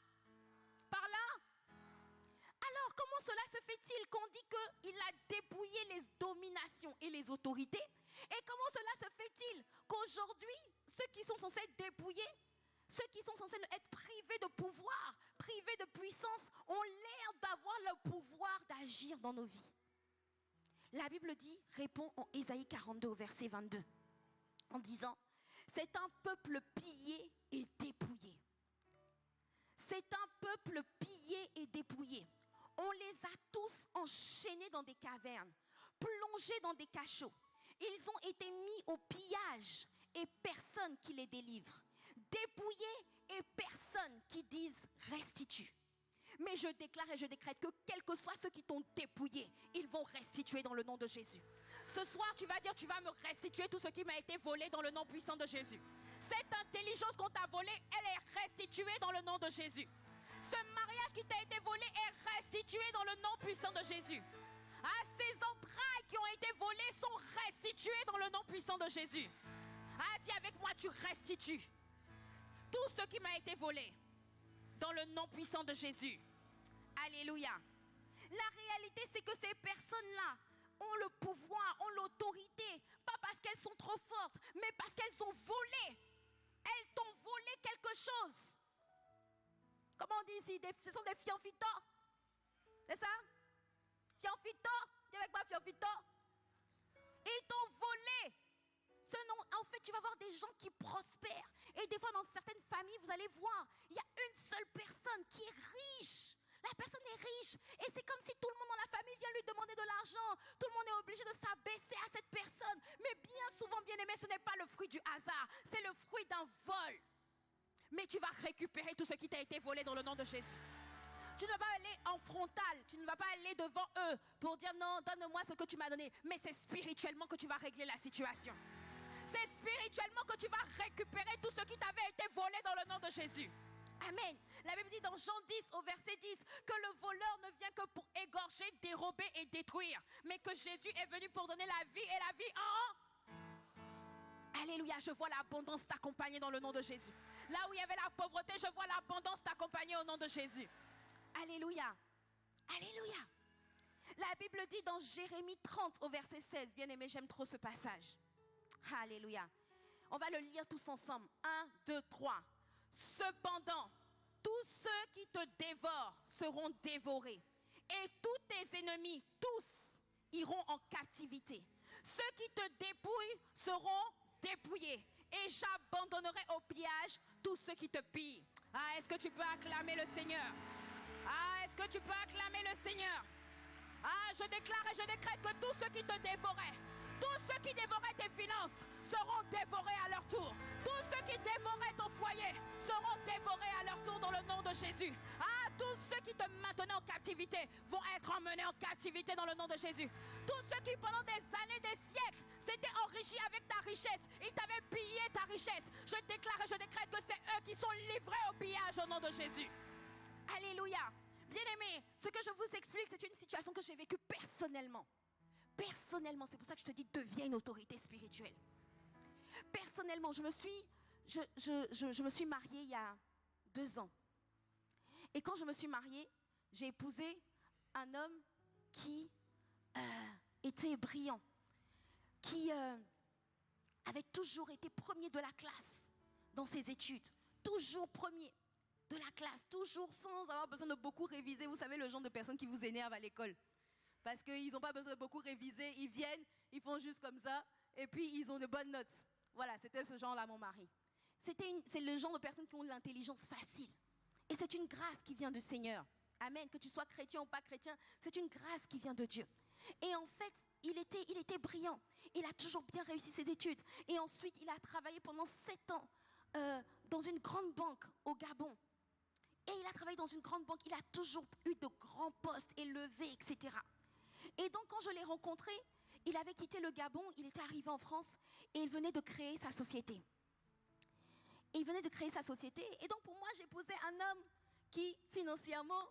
Alors, comment cela se fait-il qu'on dit qu'il a dépouillé les dominations et les autorités? Et comment cela se fait-il qu'aujourd'hui, ceux qui sont censés être dépouillés, ceux qui sont censés être privés de pouvoir, privés de puissance, ont l'air d'avoir le pouvoir d'agir dans nos vies? La Bible répond en Ésaïe 42 au verset 22, en disant, c'est un peuple pillé et dépouillé. C'est un peuple pillé et dépouillé. On les a tous enchaînés dans des cavernes, plongés dans des cachots. Ils ont été mis au pillage et personne qui les délivre. Dépouillés et personne qui disent restitue. Mais je déclare et je décrète que quels que soient ceux qui t'ont dépouillé, ils vont restituer dans le nom de Jésus. Ce soir, tu vas dire, tu vas me restituer tout ce qui m'a été volé dans le nom puissant de Jésus. Cette intelligence qu'on t'a volée, elle est restituée dans le nom de Jésus. Ce mariage qui t'a été volé est restitué dans le nom puissant de Jésus. Ah, ces entrailles qui ont été volées sont restituées dans le nom puissant de Jésus. Ah, dis avec moi, tu restitues tout ce qui m'a été volé dans le nom puissant de Jésus. Alléluia. La réalité, c'est que ces personnes-là ont le pouvoir, ont l'autorité, pas parce qu'elles sont trop fortes, mais parce qu'elles ont volé. Elles t'ont volé quelque chose. Comment on dit ici? Ce sont des fianfitons. C'est ça? Fianfitons. Dis avec moi, fianfitons. Ils t'ont volé. En fait, tu vas voir des gens qui prospèrent. Et des fois, dans certaines familles, vous allez voir, il y a une seule personne qui est riche. La personne est riche. Et c'est comme si tout le monde dans la famille vient lui demander de l'argent. Tout le monde est obligé de s'abaisser à cette personne. Mais bien souvent, bien aimé, ce n'est pas le fruit du hasard. C'est le fruit d'un vol. Mais tu vas récupérer tout ce qui t'a été volé dans le nom de Jésus. Tu ne vas pas aller en frontal. Tu ne vas pas aller devant eux pour dire non, donne-moi ce que tu m'as donné. Mais c'est spirituellement que tu vas régler la situation. C'est spirituellement que tu vas récupérer tout ce qui t'avait été volé dans le nom de Jésus. Amen. La Bible dit dans Jean 10 au verset 10 que le voleur ne vient que pour égorger, dérober et détruire. Mais que Jésus est venu pour donner la vie et la vie en... Alléluia, je vois l'abondance t'accompagner dans le nom de Jésus. Là où il y avait la pauvreté, je vois l'abondance t'accompagner au nom de Jésus. Alléluia. Alléluia. La Bible dit dans Jérémie 30 au verset 16, bien aimé, j'aime trop ce passage. Alléluia. On va le lire tous ensemble. 1, 2, 3. Cependant, tous ceux qui te dévorent seront dévorés. Et tous tes ennemis, tous, iront en captivité. Ceux qui te dépouillent seront dépouillés. Et j'abandonnerai au pillage tous ceux qui te pillent. Ah, est-ce que tu peux acclamer le Seigneur? Ah, est-ce que tu peux acclamer le Seigneur? Ah, je déclare et je décrète que tous ceux qui te dévoraient, tous ceux qui dévoraient tes finances seront dévorés à leur tour. Tous ceux qui dévoraient ton foyer seront dévorés à leur tour dans le nom de Jésus. Ah, tous ceux qui te maintenaient en captivité vont être emmenés en captivité dans le nom de Jésus. Tous ceux qui pendant des années, des siècles s'étaient enrichis avec ta richesse, ils t'avaient pillé ta richesse. Je déclare et je décrète que c'est eux qui sont livrés au pillage au nom de Jésus. Alléluia. Bien-aimés, ce que je vous explique, c'est une situation que j'ai vécue personnellement. Personnellement, c'est pour ça que je te dis, deviens une autorité spirituelle. Personnellement, je me suis mariée il y a 2 ans. Et quand je me suis mariée, j'ai épousé un homme qui était brillant, qui avait toujours été premier de la classe dans ses études, toujours premier de la classe, toujours sans avoir besoin de beaucoup réviser. Vous savez, le genre de personnes qui vous énervent à l'école. Parce qu'ils n'ont pas besoin de beaucoup réviser, ils viennent, ils font juste comme ça, et puis ils ont de bonnes notes. Voilà, c'était ce genre-là, mon mari. C'est le genre de personnes qui ont de l'intelligence facile. Et c'est une grâce qui vient du Seigneur. Amen. Que tu sois chrétien ou pas chrétien, c'est une grâce qui vient de Dieu. Et en fait, il était brillant. Il a toujours bien réussi ses études. Et ensuite, il a travaillé pendant 7 ans dans une grande banque au Gabon. Et il a travaillé dans une grande banque. Il a toujours eu de grands postes élevés, etc. Et donc, quand je l'ai rencontré, il avait quitté le Gabon, il était arrivé en France et il venait de créer sa société. Et donc, pour moi, j'épousais un homme qui, financièrement,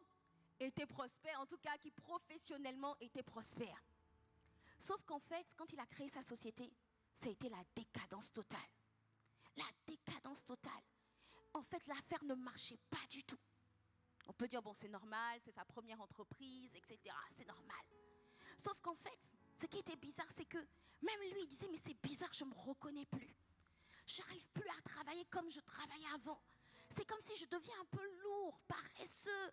était prospère, en tout cas, qui professionnellement était prospère. Sauf qu'en fait, quand il a créé sa société, ça a été la décadence totale. La décadence totale. En fait, l'affaire ne marchait pas du tout. On peut dire, bon, c'est normal, c'est sa première entreprise, etc. C'est normal. Sauf qu'en fait, ce qui était bizarre, c'est que même lui, il disait, mais c'est bizarre, je ne me reconnais plus. Je n'arrive plus à travailler comme je travaillais avant. C'est comme si je deviens un peu lourd, paresseux.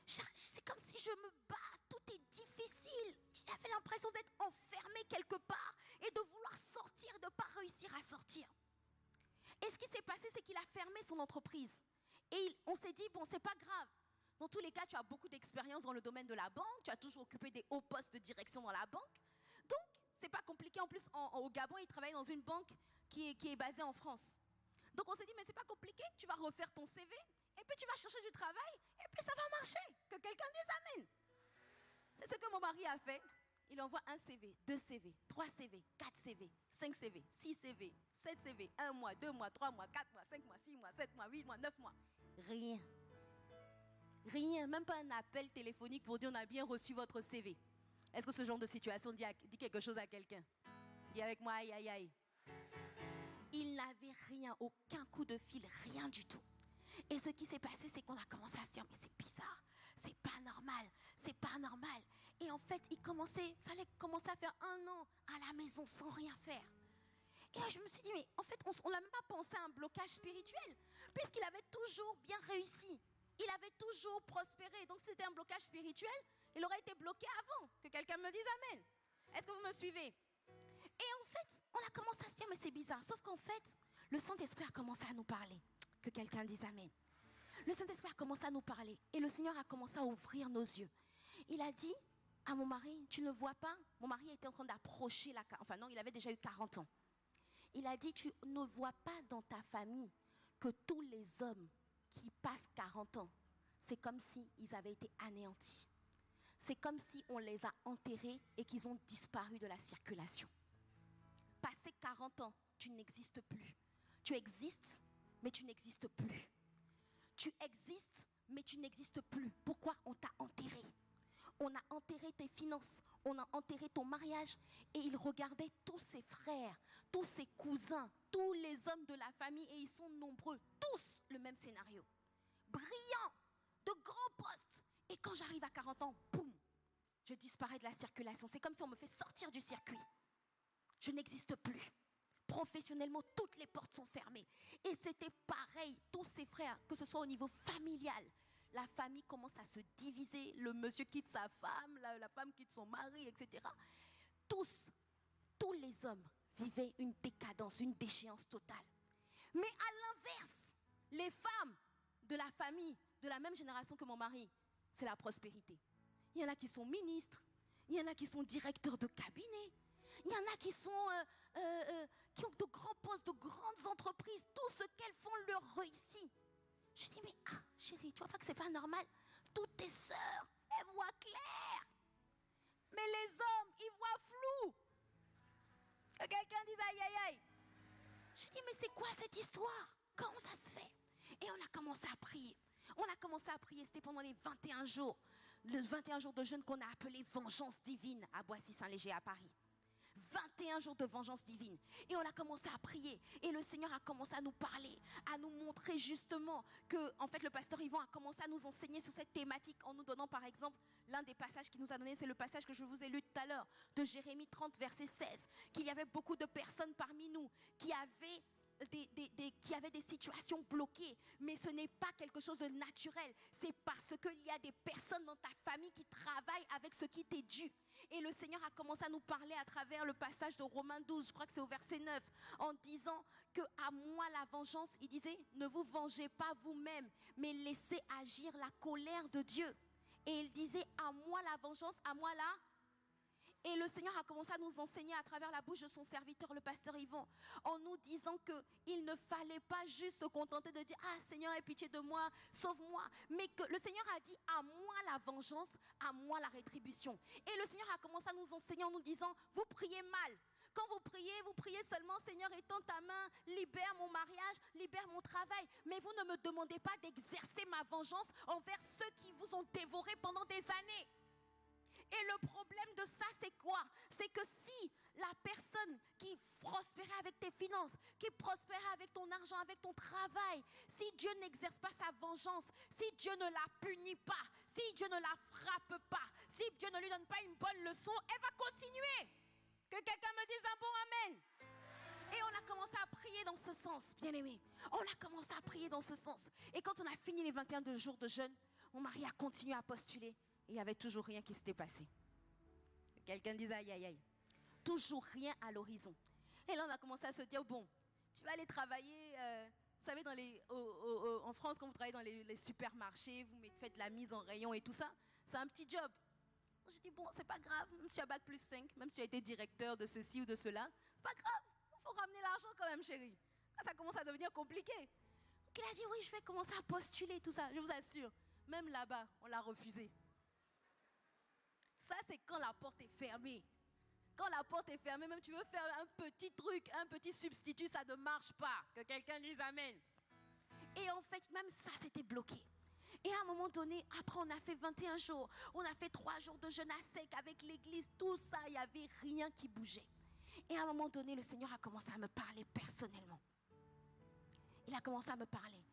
C'est comme si je me bats, tout est difficile. Il avait l'impression d'être enfermé quelque part et de vouloir sortir, de ne pas réussir à sortir. Et ce qui s'est passé, c'est qu'il a fermé son entreprise. Et on s'est dit, bon, c'est pas grave. Dans tous les cas, tu as beaucoup d'expérience dans le domaine de la banque. Tu as toujours occupé des hauts postes de direction dans la banque. Donc, c'est pas compliqué. En plus, au Gabon, il travaille dans une banque qui est basée en France. Donc, on s'est dit, mais c'est pas compliqué. Tu vas refaire ton CV. Et puis, tu vas chercher du travail. Et puis, ça va marcher. Que quelqu'un dise amen. C'est ce que mon mari a fait. Il envoie 1 CV, 2 CV, 3 CV, 4 CV, 5 CV, 6 CV, 7 CV, 1 mois, 2 mois, 3 mois, 4 mois, 5 mois, 6 mois, 7 mois, 8 mois, 9 mois. Rien. Rien, même pas un appel téléphonique pour dire on a bien reçu votre CV. Est-ce que ce genre de situation dit quelque chose à quelqu'un? Dis avec moi, aïe, aïe, aïe. Il n'avait rien, aucun coup de fil, rien du tout. Et ce qui s'est passé, c'est qu'on a commencé à se dire, mais c'est bizarre, c'est pas normal, c'est pas normal. Et en fait, ça allait commencer à faire 1 an à la maison sans rien faire. Et je me suis dit, mais en fait, on n'a même pas pensé à un blocage spirituel, puisqu'il avait toujours bien réussi. Il avait toujours prospéré. Donc, si c'était un blocage spirituel, il aurait été bloqué avant. Que quelqu'un me dise Amen. Est-ce que vous me suivez? Et en fait, on a commencé à se dire, mais c'est bizarre. Sauf qu'en fait, le Saint-Esprit a commencé à nous parler. Que quelqu'un dise Amen. Le Saint-Esprit a commencé à nous parler. Et le Seigneur a commencé à ouvrir nos yeux. Il a dit à mon mari, tu ne vois pas? Mon mari était en train d'approcher Enfin non, il avait déjà eu 40 ans. Il a dit, tu ne vois pas dans ta famille que tous les hommes qui passent 40 ans, c'est comme s'ils avaient été anéantis. C'est comme si on les a enterrés et qu'ils ont disparu de la circulation. Passé 40 ans, tu n'existes plus. Tu existes, mais tu n'existes plus. Tu existes, mais tu n'existes plus. Pourquoi? On t'a enterré. On a enterré tes finances, on a enterré ton mariage. Et il regardait tous ses frères, tous ses cousins, tous les hommes de la famille, et ils sont nombreux, tous le même scénario. Brillants, de grands postes. Et quand j'arrive à 40 ans, boum, je disparais de la circulation. C'est comme si on me fait sortir du circuit. Je n'existe plus. Professionnellement, toutes les portes sont fermées. Et c'était pareil, tous ses frères, que ce soit au niveau familial. La famille commence à se diviser, le monsieur quitte sa femme, la femme quitte son mari, etc. Tous les hommes vivaient une décadence, une déchéance totale. Mais à l'inverse, les femmes de la famille, de la même génération que mon mari, c'est la prospérité. Il y en a qui sont ministres, il y en a qui sont directeurs de cabinet, il y en a qui qui ont de grands postes, de grandes entreprises, tout ce qu'elles font leur réussit. Je dis, mais chérie, tu vois pas que c'est pas normal? Toutes tes sœurs, elles voient clair. Mais les hommes, ils voient flou. Que quelqu'un dise aïe, aïe, aïe. Je dis, mais c'est quoi cette histoire? Comment ça se fait? Et on a commencé à prier. On a commencé à prier, c'était pendant les 21 jours. Les 21 jours de jeûne qu'on a appelé Vengeance Divine à Boissy-Saint-Léger à Paris. 21 jours de vengeance divine. Et on a commencé à prier. Et le Seigneur a commencé à nous parler, à nous montrer justement que, en fait, le pasteur Yvan a commencé à nous enseigner sur cette thématique en nous donnant, par exemple, l'un des passages qu'il nous a donné, c'est le passage que je vous ai lu tout à l'heure, de Jérémie 30, verset 16, qu'il y avait beaucoup de personnes parmi nous qui avaient des situations bloquées, mais ce n'est pas quelque chose de naturel, c'est parce qu'il y a des personnes dans ta famille qui travaillent avec ce qui t'est dû. Et le Seigneur a commencé à nous parler à travers le passage de Romains 12, je crois que c'est au verset 9, en disant que à moi la vengeance, il disait, ne vous vengez pas vous-même, mais laissez agir la colère de Dieu. Et il disait, à moi la vengeance, à moi la... Et le Seigneur a commencé à nous enseigner à travers la bouche de son serviteur, le pasteur Yvan, en nous disant qu'il ne fallait pas juste se contenter de dire « Ah Seigneur, aie pitié de moi, sauve-moi », mais que le Seigneur a dit « À moi la vengeance, à moi la rétribution ». Et le Seigneur a commencé à nous enseigner en nous disant « Vous priez mal ». Quand vous priez seulement « Seigneur, étends ta main, libère mon mariage, libère mon travail ». Mais vous ne me demandez pas d'exercer ma vengeance envers ceux qui vous ont dévoré pendant des années. Et le problème de ça, c'est quoi? C'est que si la personne qui prospérait avec tes finances, qui prospérait avec ton argent, avec ton travail, si Dieu n'exerce pas sa vengeance, si Dieu ne la punit pas, si Dieu ne la frappe pas, si Dieu ne lui donne pas une bonne leçon, elle va continuer. Que quelqu'un me dise un bon amen. Et on a commencé à prier dans ce sens, bien-aimé. On a commencé à prier dans ce sens. Et quand on a fini les 21 jours de jeûne, mon mari a continué à postuler. Il n'y avait toujours rien qui s'était passé. Quelqu'un disait aïe, aïe, aïe. Toujours rien à l'horizon. Et là, on a commencé à se dire, bon, tu vas aller travailler, vous savez, en France, quand vous travaillez dans les supermarchés, vous faites de la mise en rayon et tout ça, c'est un petit job. J'ai dit, bon, c'est pas grave, même si tu as bac plus 5, même si tu as été directeur de ceci ou de cela, pas grave, il faut ramener l'argent quand même, chérie. Là, ça commence à devenir compliqué. Donc, il a dit, oui, je vais commencer à postuler, tout ça. Je vous assure, même là-bas, on l'a refusé. Ça, c'est quand la porte est fermée. Quand la porte est fermée, même tu veux faire un petit truc, un petit substitut, ça ne marche pas. Que quelqu'un dise amen. Et en fait, même ça, c'était bloqué. Et à un moment donné, après on a fait 21 jours, on a fait 3 jours de jeûne à sec avec l'église, tout ça, il n'y avait rien qui bougeait. Et à un moment donné, le Seigneur a commencé à me parler personnellement. Il a commencé à me parler.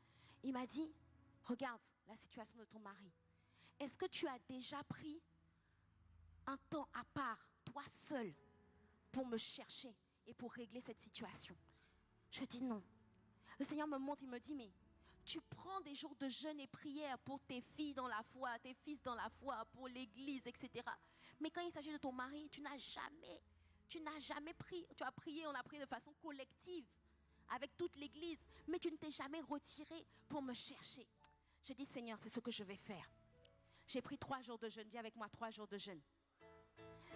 Il m'a dit, regarde la situation de ton mari. Est-ce que tu as déjà pris un temps à part, toi seul, pour me chercher et pour régler cette situation? Je dis non. Le Seigneur me montre, il me dit, mais tu prends des jours de jeûne et prière pour tes filles dans la foi, tes fils dans la foi, pour l'église, etc. Mais quand il s'agit de ton mari, tu n'as jamais prié. Tu as prié, on a prié de façon collective avec toute l'église, mais tu ne t'es jamais retiré pour me chercher. J'ai dit, Seigneur, c'est ce que je vais faire. J'ai pris 3 jours de jeûne. Dis avec moi, 3 jours de jeûne.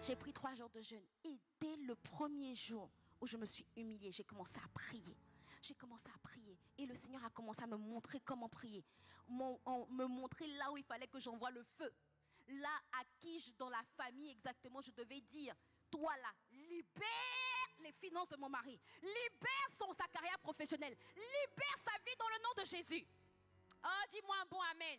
J'ai pris 3 jours de jeûne. Et dès le premier jour où je me suis humiliée, j'ai commencé à prier. J'ai commencé à prier. Et le Seigneur a commencé à me montrer comment prier. Me montrer là où il fallait que j'envoie le feu. Là à qui, dans la famille exactement, je devais dire, toi là, libère les finances de mon mari. Libère sa carrière professionnelle. Libère sa vie dans le nom de Jésus. Oh, dis-moi un bon amen.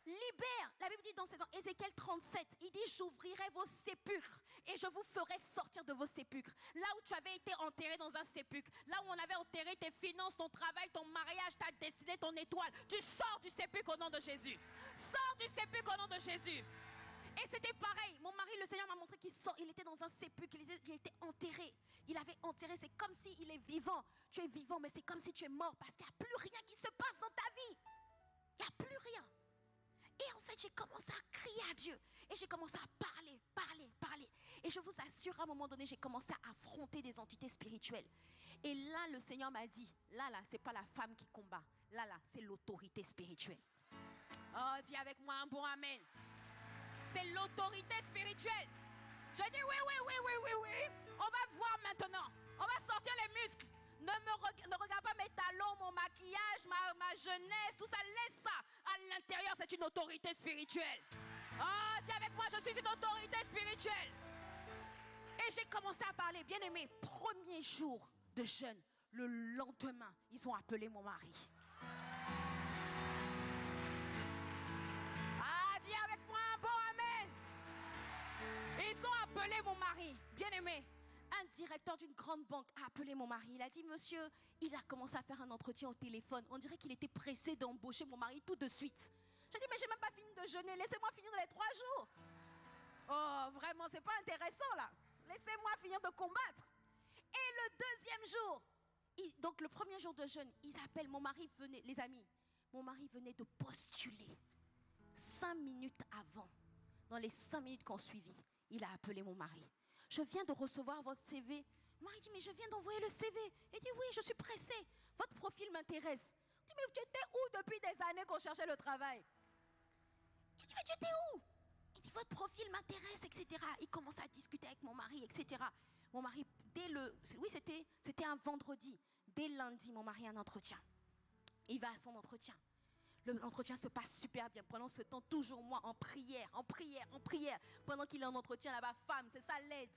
Libère. La Bible dit dans Ézéchiel 37, il dit, j'ouvrirai vos sépulcres et je vous ferai sortir de vos sépulcres. Là où tu avais été enterré dans un sépulcre, là où on avait enterré tes finances, ton travail, ton mariage, ta destinée, ton étoile, tu sors du sépulcre au nom de Jésus. Sors du sépulcre au nom de Jésus. Et c'était pareil. Mon mari, le Seigneur m'a montré il était dans un sépulcre, il était enterré. Il avait enterré, c'est comme s'il est vivant. Tu es vivant, mais c'est comme si tu es mort parce qu'il n'y a plus rien qui se passe dans ta vie. Il n'y a plus rien. Et en fait, j'ai commencé à crier à Dieu. Et j'ai commencé à parler. Et je vous assure, à un moment donné, j'ai commencé à affronter des entités spirituelles. Et là, le Seigneur m'a dit, là, c'est pas la femme qui combat. Là, c'est l'autorité spirituelle. Oh, dis avec moi un bon amen. C'est l'autorité spirituelle. Je dis oui. On va voir maintenant. On va sortir les muscles. Ne regarde pas mes talons, mon maquillage, ma jeunesse, tout ça. Laisse ça. À l'intérieur, c'est une autorité spirituelle. Oh, dis avec moi, je suis une autorité spirituelle. Et j'ai commencé à parler. Bien aimé, premier jour de jeûne, le lendemain, ils ont appelé mon mari. Ah, dis avec moi un bon amen. Ils ont appelé mon mari. Bien aimé. Un directeur d'une grande banque a appelé mon mari. Il a dit, monsieur, il a commencé à faire un entretien au téléphone. On dirait qu'il était pressé d'embaucher mon mari tout de suite. J'ai dit, mais j'ai même pas fini de jeûner. Laissez-moi finir les 3 jours. Oh, vraiment, c'est pas intéressant là. Laissez-moi finir de combattre. Et le deuxième jour, donc le premier jour de jeûne, ils appellent mon mari, venait, les amis. Mon mari venait de postuler. 5 minutes avant, dans les 5 minutes qu'on suivit, il a appelé mon mari. Je viens de recevoir votre CV. Mon mari dit, mais je viens d'envoyer le CV. Il dit, oui, je suis pressée. Votre profil m'intéresse. Il dit, mais tu étais où depuis des années qu'on cherchait le travail? Il dit, mais tu étais où? Il dit, votre profil m'intéresse, etc. Il commence à discuter avec mon mari, etc. Mon mari, c'était un vendredi. Dès lundi, mon mari a un entretien. Il va à son entretien. L'entretien se passe super bien. Pendant ce temps, toujours moi, en prière. Pendant qu'il est en entretien là-bas, femme, c'est ça l'aide.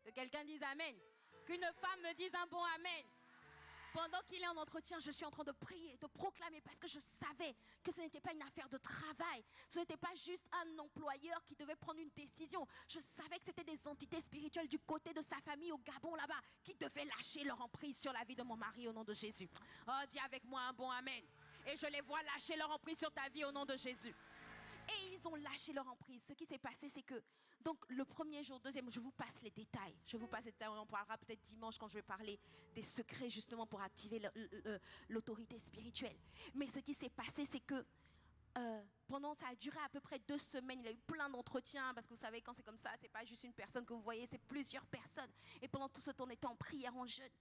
Que quelqu'un dise amen. Qu'une femme me dise un bon amen. Pendant qu'il est en entretien, je suis en train de prier, de proclamer, parce que je savais que ce n'était pas une affaire de travail. Ce n'était pas juste un employeur qui devait prendre une décision. Je savais que c'était des entités spirituelles du côté de sa famille au Gabon là-bas qui devaient lâcher leur emprise sur la vie de mon mari au nom de Jésus. Oh, dis avec moi un bon amen. Et je les vois lâcher leur emprise sur ta vie au nom de Jésus. Et ils ont lâché leur emprise. Ce qui s'est passé, c'est que, donc le premier jour, deuxième, je vous passe les détails. On en parlera peut-être dimanche quand je vais parler des secrets justement pour activer l'autorité spirituelle. Mais ce qui s'est passé, c'est que ça a duré à peu près 2 semaines. Il y a eu plein d'entretiens parce que vous savez, quand c'est comme ça, c'est pas juste une personne que vous voyez, c'est plusieurs personnes. Et pendant tout ce temps, on était en prière, en jeûne.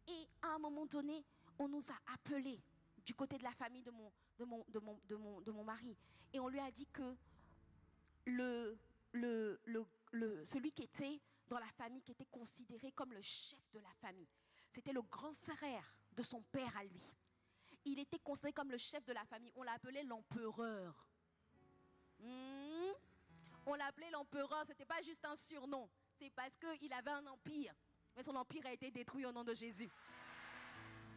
Et à un moment donné, on nous a appelés du côté de la famille de mon mari. Et on lui a dit que celui qui était dans la famille, qui était considéré comme le chef de la famille, c'était le grand frère de son père à lui. Il était considéré comme le chef de la famille. On l'appelait l'empereur. On l'appelait l'empereur. C'était pas juste un surnom. C'est parce qu'il avait un empire. Mais son empire a été détruit au nom de Jésus.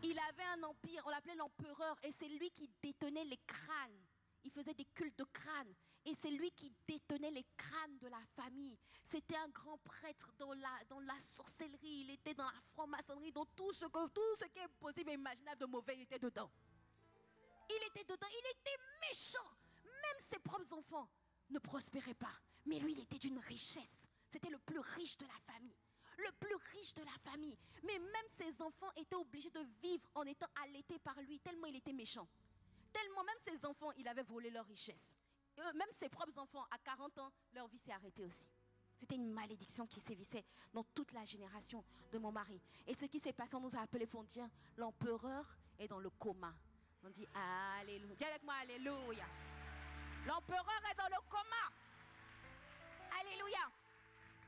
Il avait un empire, on l'appelait l'empereur, et c'est lui qui détenait les crânes. il faisait des cultes de crâne. Et c'est lui qui détenait les crânes de la famille. C'était un grand prêtre dans la sorcellerie. Il était dans la franc-maçonnerie, dans tout ce qui est possible et imaginable de mauvais, il était dedans. Il était dedans, il était méchant. Même ses propres enfants ne prospéraient pas. Mais lui, il était d'une richesse. C'était le plus riche de la famille. Le plus riche de la famille. Mais même ses enfants étaient obligés de vivre en étant allaités par lui, tellement il était méchant. Tellement même ses enfants, il avait volé leur richesse. Même ses propres enfants, à 40 ans, leur vie s'est arrêtée aussi. C'était une malédiction qui sévissait dans toute la génération de mon mari. Et ce qui s'est passé, on nous a appelés pour dire, l'empereur est dans le coma. On dit, alléluia. Dis avec moi, alléluia. L'empereur est dans le coma. Alléluia.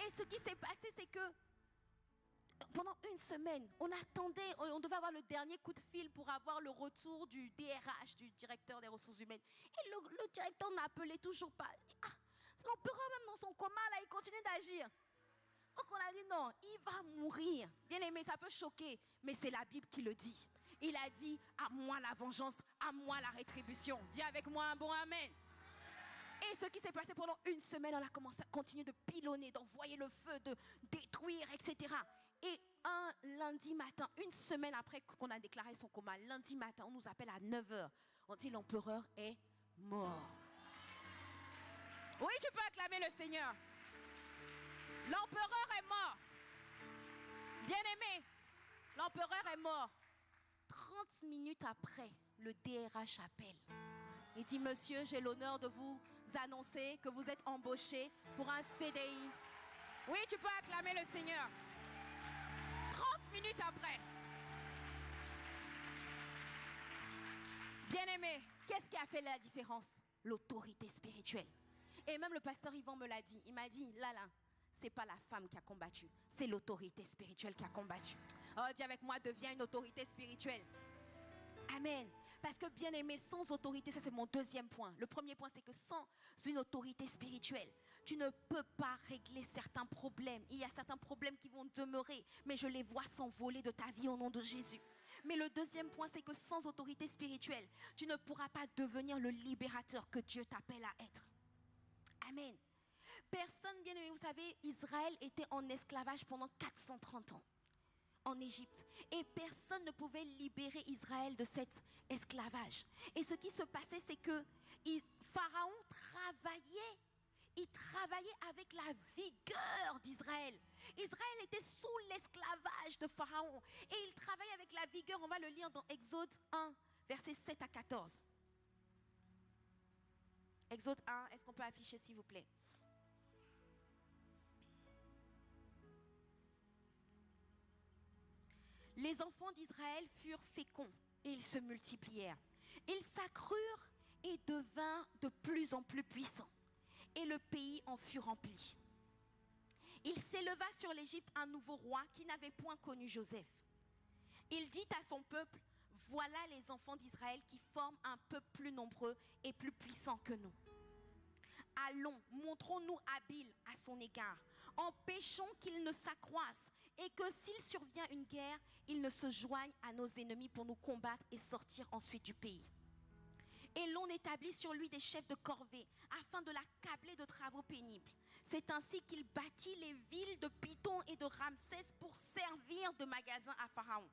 Et ce qui s'est passé, c'est que pendant une semaine, on attendait, on devait avoir le dernier coup de fil pour avoir le retour du DRH, du directeur des ressources humaines. Et le directeur n'appelait toujours pas. L'empereur, même dans son coma, là, il continue d'agir. Donc on a dit non, il va mourir. Bien aimé, ça peut choquer, mais c'est la Bible qui le dit. Il a dit, à moi la vengeance, à moi la rétribution. Dis avec moi un bon amen. Et ce qui s'est passé pendant une semaine, on a commencé à continuer de pilonner, d'envoyer le feu, de détruire, etc. Et un lundi matin, une semaine après qu'on a déclaré son coma, lundi matin, on nous appelle à 9h. On dit l'empereur est mort. Oui, tu peux acclamer le Seigneur. L'empereur est mort. Bien-aimé, l'empereur est mort. 30 minutes après, le DRH appelle. Il dit, monsieur, j'ai l'honneur de vous annoncer que vous êtes embauché pour un CDI. Oui, tu peux acclamer le Seigneur. 30 minutes après. Bien-aimé, qu'est-ce qui a fait la différence? L'autorité spirituelle. Et même le pasteur Yvan me l'a dit. Il m'a dit, là, c'est pas la femme qui a combattu, c'est l'autorité spirituelle qui a combattu. Oh, dis avec moi, deviens une autorité spirituelle. Amen. Parce que bien aimé, sans autorité, ça c'est mon deuxième point. Le premier point, c'est que sans une autorité spirituelle, tu ne peux pas régler certains problèmes. Il y a certains problèmes qui vont demeurer, mais je les vois s'envoler de ta vie au nom de Jésus. Mais le deuxième point, c'est que sans autorité spirituelle, tu ne pourras pas devenir le libérateur que Dieu t'appelle à être. Amen. Personne, bien aimé, vous savez, Israël était en esclavage pendant 430 ans. En Égypte. Et personne ne pouvait libérer Israël de cet esclavage. Et ce qui se passait, c'est que Pharaon travaillait. Il travaillait avec la vigueur d'Israël. Israël était sous l'esclavage de Pharaon. Et il travaillait avec la vigueur. On va le lire dans Exode 1, versets 7 à 14. Exode 1, est-ce qu'on peut afficher s'il vous plaît? Les enfants d'Israël furent féconds et ils se multiplièrent. Ils s'accrurent et devinrent de plus en plus puissants. Et le pays en fut rempli. Il s'éleva sur l'Égypte un nouveau roi qui n'avait point connu Joseph. Il dit à son peuple, voilà les enfants d'Israël qui forment un peuple plus nombreux et plus puissant que nous. Allons, montrons-nous habiles à son égard. Empêchons qu'il ne s'accroisse et que s'il survient une guerre, il ne se joigne à nos ennemis pour nous combattre et sortir ensuite du pays. Et l'on établit sur lui des chefs de corvée afin de l'accabler de travaux pénibles. C'est ainsi qu'il bâtit les villes de Python et de Ramsès pour servir de magasin à Pharaon.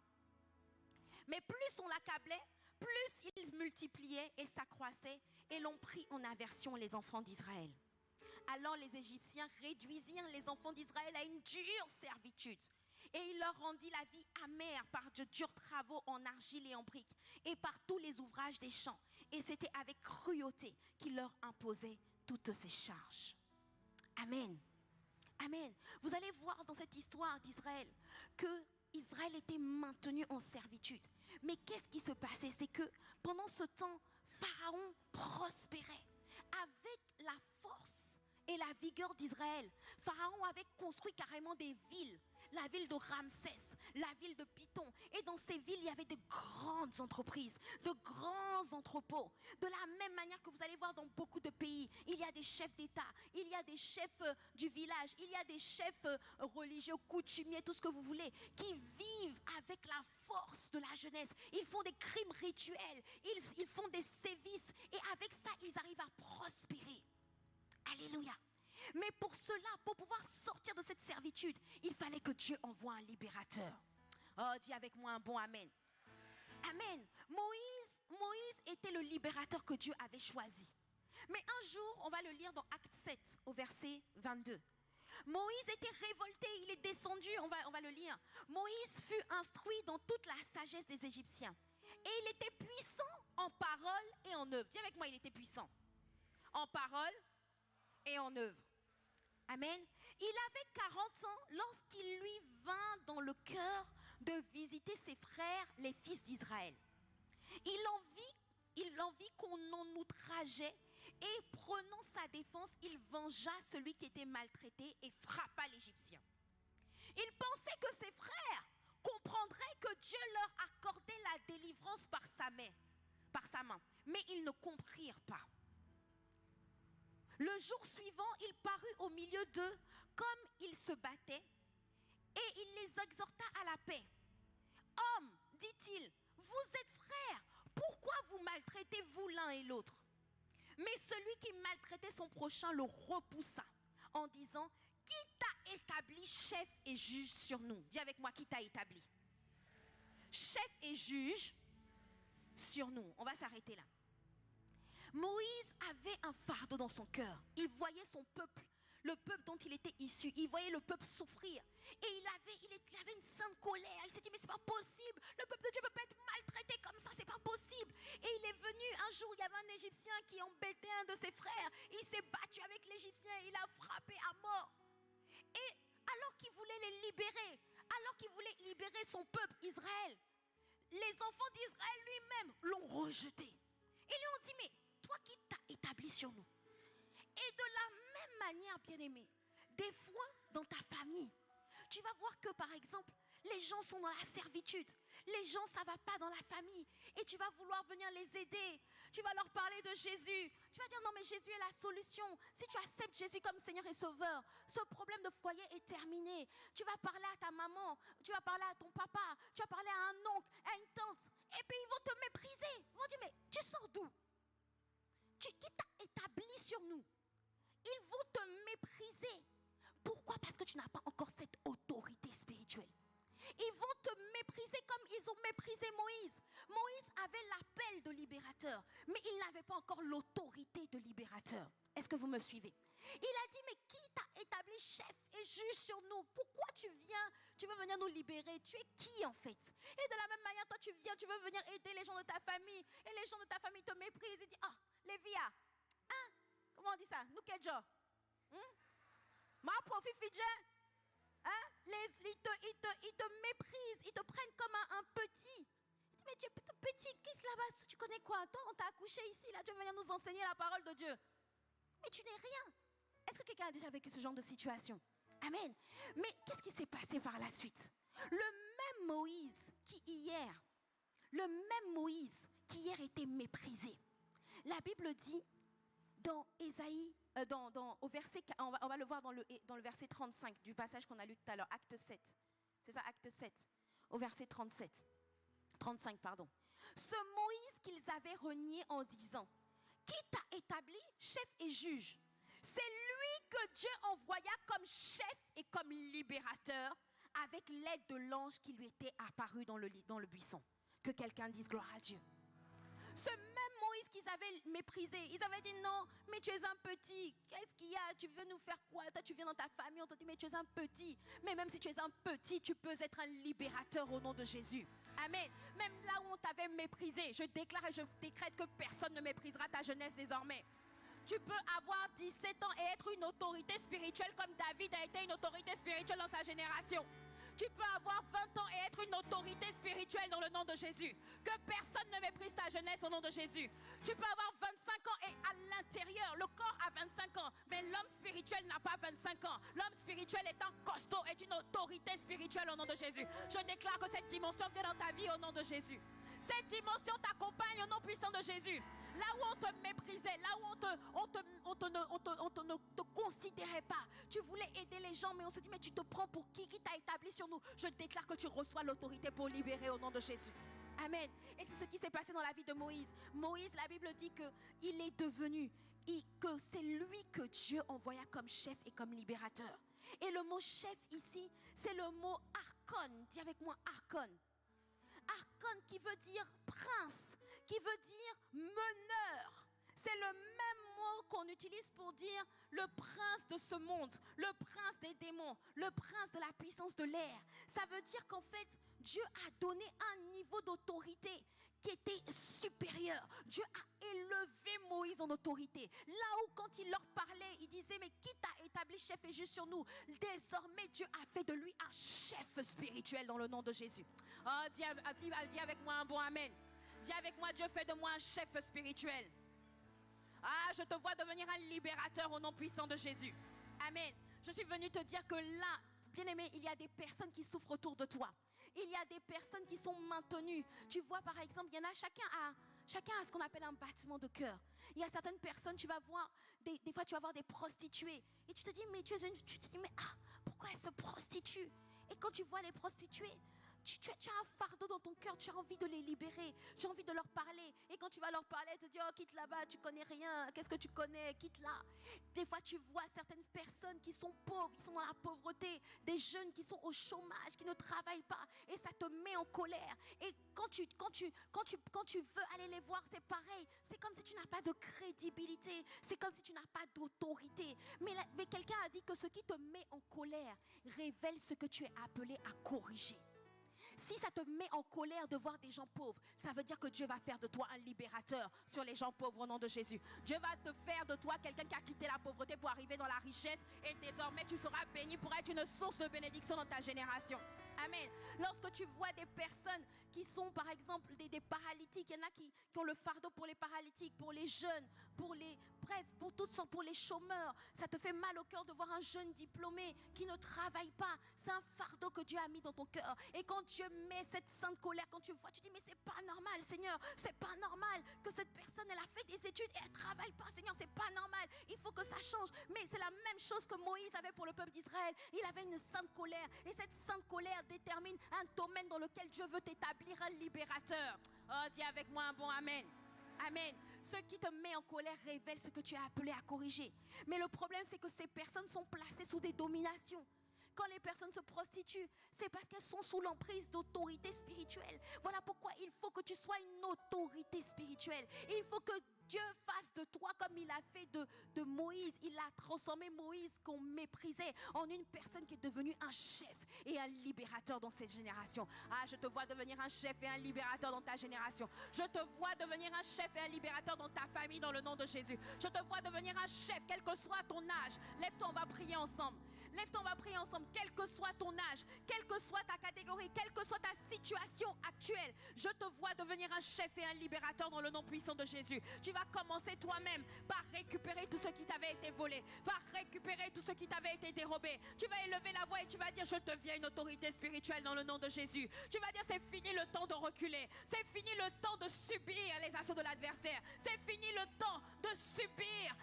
Mais plus on l'accablait, plus il multipliait et s'accroissait, et l'on prit en aversion les enfants d'Israël. Alors les Égyptiens réduisirent les enfants d'Israël à une dure servitude. Et il leur rendit la vie amère par de durs travaux en argile et en briques, et par tous les ouvrages des champs. Et c'était avec cruauté qu'il leur imposait toutes ces charges. Amen. Amen. Vous allez voir dans cette histoire d'Israël que Israël était maintenu en servitude. Mais qu'est-ce qui se passait? C'est que pendant ce temps, Pharaon prospérait avec la force et la vigueur d'Israël. Pharaon avait construit carrément des villes. La ville de Ramsès, la ville de Python. Et dans ces villes, il y avait de grandes entreprises, de grands entrepôts. De la même manière que vous allez voir dans beaucoup de pays, il y a a des chefs d'État, il y a des chefs du village, il y a des chefs religieux, coutumiers, tout ce que vous voulez, qui vivent avec la force de la jeunesse. Ils font des crimes rituels, ils font des sévices et avec ça, ils arrivent à prospérer. Alléluia. Mais pour cela, pour pouvoir sortir de cette servitude, il fallait que Dieu envoie un libérateur. Oh, dis avec moi un bon amen. Amen. Moïse était le libérateur que Dieu avait choisi. Mais un jour, on va le lire dans Acte 7, au verset 22. Moïse était révolté, il est descendu, on va le lire. Moïse fut instruit dans toute la sagesse des Égyptiens. Et il était puissant en parole et en œuvre. Dis avec moi, il était puissant. En parole et en œuvre. Amen. Il avait 40 ans lorsqu'il lui vint dans le cœur de visiter ses frères, les fils d'Israël. Il en vit qu'on en outrageait et prenant sa défense, il vengea celui qui était maltraité et frappa l'Égyptien. Il pensait que ses frères comprendraient que Dieu leur accordait la délivrance par sa main, mais ils ne comprirent pas. Le jour suivant, il parut au milieu d'eux comme ils se battaient et il les exhorta à la paix. « Hommes, dit-il, vous êtes frères, pourquoi vous maltraitez-vous l'un et l'autre ?» Mais celui qui maltraitait son prochain le repoussa en disant « Qui t'a établi chef et juge sur nous ?» Dis avec moi, qui t'a établi? Chef et juge sur nous. On va s'arrêter là. Moïse avait un fardeau dans son cœur. Il voyait son peuple, le peuple dont il était issu. Il voyait le peuple souffrir. Et il avait une sainte colère. Il s'est dit, mais c'est pas possible. Le peuple de Dieu ne peut pas être maltraité comme ça. C'est pas possible. Et il est venu un jour, il y avait un Égyptien qui embêtait un de ses frères. Il s'est battu avec l'Égyptien. Il a frappé à mort. Et alors qu'il voulait les libérer, alors qu'il voulait libérer son peuple, Israël, les enfants d'Israël lui-même l'ont rejeté. Ils lui ont dit, mais toi qui t'as établi sur nous. Et de la même manière, bien-aimé, des fois dans ta famille, tu vas voir que par exemple, les gens sont dans la servitude. Les gens, ça ne va pas dans la famille. Et tu vas vouloir venir les aider. Tu vas leur parler de Jésus. Tu vas dire, non mais Jésus est la solution. Si tu acceptes Jésus comme Seigneur et Sauveur, ce problème de foyer est terminé. Tu vas parler à ta maman, tu vas parler à ton papa, tu vas parler à un oncle, à une tante. Et puis ils vont te mépriser. Ils vont dire, mais tu sors d'où? Qui t'a établi sur nous? Ils vont te mépriser. Pourquoi? Parce que tu n'as pas encore cette autorité spirituelle. Ils vont te mépriser comme ils ont méprisé Moïse. Moïse avait l'appel de libérateur, mais il n'avait pas encore l'autorité de libérateur. Est-ce que vous me suivez? Il a dit, mais qui t'a établi chef et juge sur nous? Pourquoi tu veux venir nous libérer? Tu es qui en fait? Et de la même manière, toi tu veux venir aider les gens de ta famille, et les gens de ta famille te méprisent et disent, ah, Lévia, hein? Comment on dit ça? Nous qu'est-ce ma profit fidje? Hein? Ils te méprisent, ils te prennent comme un petit. Ils disent, mais tu es petit, quitte là-bas, tu connais quoi? Toi, on t'a accouché ici, là, tu veux venir nous enseigner la parole de Dieu. Mais tu n'es rien. Est-ce que quelqu'un a déjà vécu ce genre de situation? Amen. Mais qu'est-ce qui s'est passé par la suite? Le même Moïse qui hier était méprisé. La Bible dit dans Ésaïe, au verset, on va le voir dans le verset 35 du passage qu'on a lu tout à l'heure, Acte 7. C'est ça, Acte 7, au verset 35, pardon. Ce Moïse qu'ils avaient renié en disant, qui t'a établi chef et juge? C'est lui que Dieu envoya comme chef et comme libérateur avec l'aide de l'ange qui lui était apparu dans le buisson. Que quelqu'un dise gloire à Dieu. Ce même Moïse qu'ils avaient méprisé, ils avaient dit non, mais tu es un petit, qu'est-ce qu'il y a? Tu veux nous faire quoi? Toi tu viens dans ta famille, on te dit mais tu es un petit. Mais même si tu es un petit, tu peux être un libérateur au nom de Jésus. Amen. Même là où on t'avait méprisé, je déclare et je décrète que personne ne méprisera ta jeunesse désormais. Tu peux avoir 17 ans et être une autorité spirituelle comme David a été une autorité spirituelle dans sa génération. Tu peux avoir 20 ans et être une autorité spirituelle dans le nom de Jésus. Que personne ne méprise ta jeunesse au nom de Jésus. Tu peux avoir 25 ans et à l'intérieur, le corps a 25 ans, mais l'homme spirituel n'a pas 25 ans. L'homme spirituel est un costaud, est une autorité spirituelle au nom de Jésus. Je déclare que cette dimension vient dans ta vie au nom de Jésus. Cette dimension t'accompagne au nom puissant de Jésus. Là où on te méprisait, là où on ne te considérait pas. Tu voulais aider les gens, mais on se dit, mais tu te prends pour qui t'a établi sur nous? Je déclare que tu reçois l'autorité pour libérer au nom de Jésus. Amen. Et c'est ce qui s'est passé dans la vie de Moïse. Moïse, la Bible dit qu'il est devenu, que c'est lui que Dieu envoya comme chef et comme libérateur. Et le mot chef ici, c'est le mot archon. Dis avec moi archon. Archon qui veut dire prince, qui veut dire meneur. C'est le même mot qu'on utilise pour dire le prince de ce monde, le prince des démons, le prince de la puissance de l'air. Ça veut dire qu'en fait, Dieu a donné un niveau d'autorité qui était supérieur. Dieu a élevé Moïse en autorité. Là où quand il leur parlait, il disait, mais qui t'a établi chef et juge sur nous? Désormais, Dieu a fait de lui un chef spirituel dans le nom de Jésus. Oh, dis avec moi un bon amen. Dis avec moi, Dieu fait de moi un chef spirituel. Ah, je te vois devenir un libérateur au nom puissant de Jésus. Amen. Je suis venue te dire que là, bien-aimé, il y a des personnes qui souffrent autour de toi. Il y a des personnes qui sont maintenues. Tu vois, par exemple, il y en a chacun a ce qu'on appelle un battement de cœur. Il y a certaines personnes, tu vas voir, des fois tu vas voir des prostituées. Et tu te dis, mais tu te dis, mais pourquoi elles se prostituent? Et quand tu vois les prostituées, tu as un fardeau dans ton cœur, tu as envie de les libérer, tu as envie de leur parler. Et quand tu vas leur parler, tu te dis, oh, quitte là-bas, tu connais rien, qu'est-ce que tu connais, quitte là. Des fois, tu vois certaines personnes qui sont pauvres, qui sont dans la pauvreté, des jeunes qui sont au chômage, qui ne travaillent pas, et ça te met en colère. Et quand tu veux aller les voir, c'est pareil, c'est comme si tu n'as pas de crédibilité, c'est comme si tu n'as pas d'autorité. Mais quelqu'un a dit que ce qui te met en colère révèle ce que tu es appelé à corriger. Si ça te met en colère de voir des gens pauvres, ça veut dire que Dieu va faire de toi un libérateur sur les gens pauvres au nom de Jésus. Dieu va te faire de toi quelqu'un qui a quitté la pauvreté pour arriver dans la richesse, et désormais tu seras béni pour être une source de bénédiction dans ta génération. Amen. Lorsque tu vois des personnes qui sont par exemple des paralytiques, il y en a qui ont le fardeau pour les paralytiques, pour les jeunes, pour toutes sortes, pour les chômeurs. Ça te fait mal au cœur de voir un jeune diplômé qui ne travaille pas. C'est un fardeau que Dieu a mis dans ton cœur. Et quand Dieu met cette sainte colère, quand tu vois, tu dis, mais c'est pas normal, Seigneur, c'est pas normal que cette personne, elle a fait des études et elle travaille pas, Seigneur, c'est pas normal, il faut que ça change. Mais c'est la même chose que Moïse avait pour le peuple d'Israël. Il avait une sainte colère, et cette sainte colère détermine un domaine dans lequel Dieu veut t'établir un libérateur. Oh, dis avec moi un bon amen. Amen. Ce qui te met en colère révèle ce que tu es appelé à corriger. Mais le problème, c'est que ces personnes sont placées sous des dominations. Quand les personnes se prostituent, c'est parce qu'elles sont sous l'emprise d'autorité spirituelle. Voilà pourquoi il faut que tu sois une autorité spirituelle. Il faut que Dieu fasse de toi comme il a fait de Moïse. Il a transformé Moïse qu'on méprisait en une personne qui est devenue un chef et un libérateur dans cette génération. Ah, je te vois devenir un chef et un libérateur dans ta génération. Je te vois devenir un chef et un libérateur dans ta famille dans le nom de Jésus. Je te vois devenir un chef, quel que soit ton âge. Lève-toi, on va prier ensemble. Lève-toi, on va prier ensemble. Quel que soit ton âge, quelle que soit ta catégorie, quelle que soit ta situation actuelle, je te vois devenir un chef et un libérateur dans le nom puissant de Jésus. Tu vas commencer toi-même par récupérer tout ce qui t'avait été volé, par récupérer tout ce qui t'avait été dérobé. Tu vas élever la voix et tu vas dire, je deviens une autorité spirituelle dans le nom de Jésus. Tu vas dire, c'est fini le temps de reculer. C'est fini le temps de subir les assauts de l'adversaire. C'est fini le temps de subir,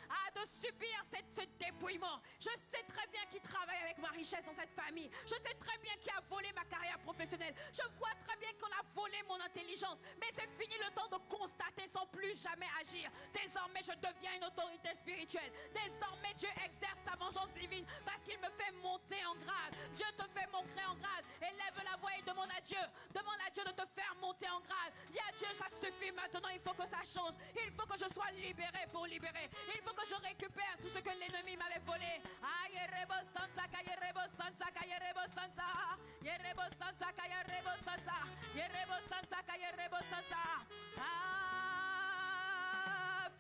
ce dépouillement. Je sais très bien qui travaille avec ma richesse dans cette famille. Je sais très bien qui a volé ma carrière professionnelle. Je vois très bien qu'on a volé mon intelligence. Mais c'est fini le temps de constater sans plus jamais agir. Désormais, je deviens une autorité spirituelle. Désormais, Dieu exerce sa vengeance divine parce qu'il me fait monter en grade. Dieu te fait monter en grade. Élève la voix et demande à Dieu. Demande à Dieu de te faire monter en grade. Dis à Dieu, ça suffit maintenant. Il faut que ça change. Il faut que je sois libéré pour libérer. Il faut que je récupère tout ce que l'ennemi m'avait volé. Aïe, rebo santa, kaye rebo santa, kaye rebo santa. Yerebo santa, kaye rebo santa. Yerebo santa, kaye rebo santa.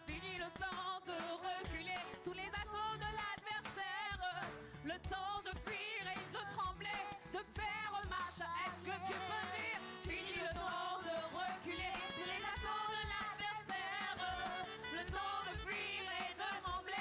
Fini le temps de reculer sous les assauts de l'adversaire. Le temps de fuir et de trembler, de faire marche. Est-ce que tu peux dire, fini le temps de reculer sous les assauts de l'adversaire. Le temps de fuir et de trembler.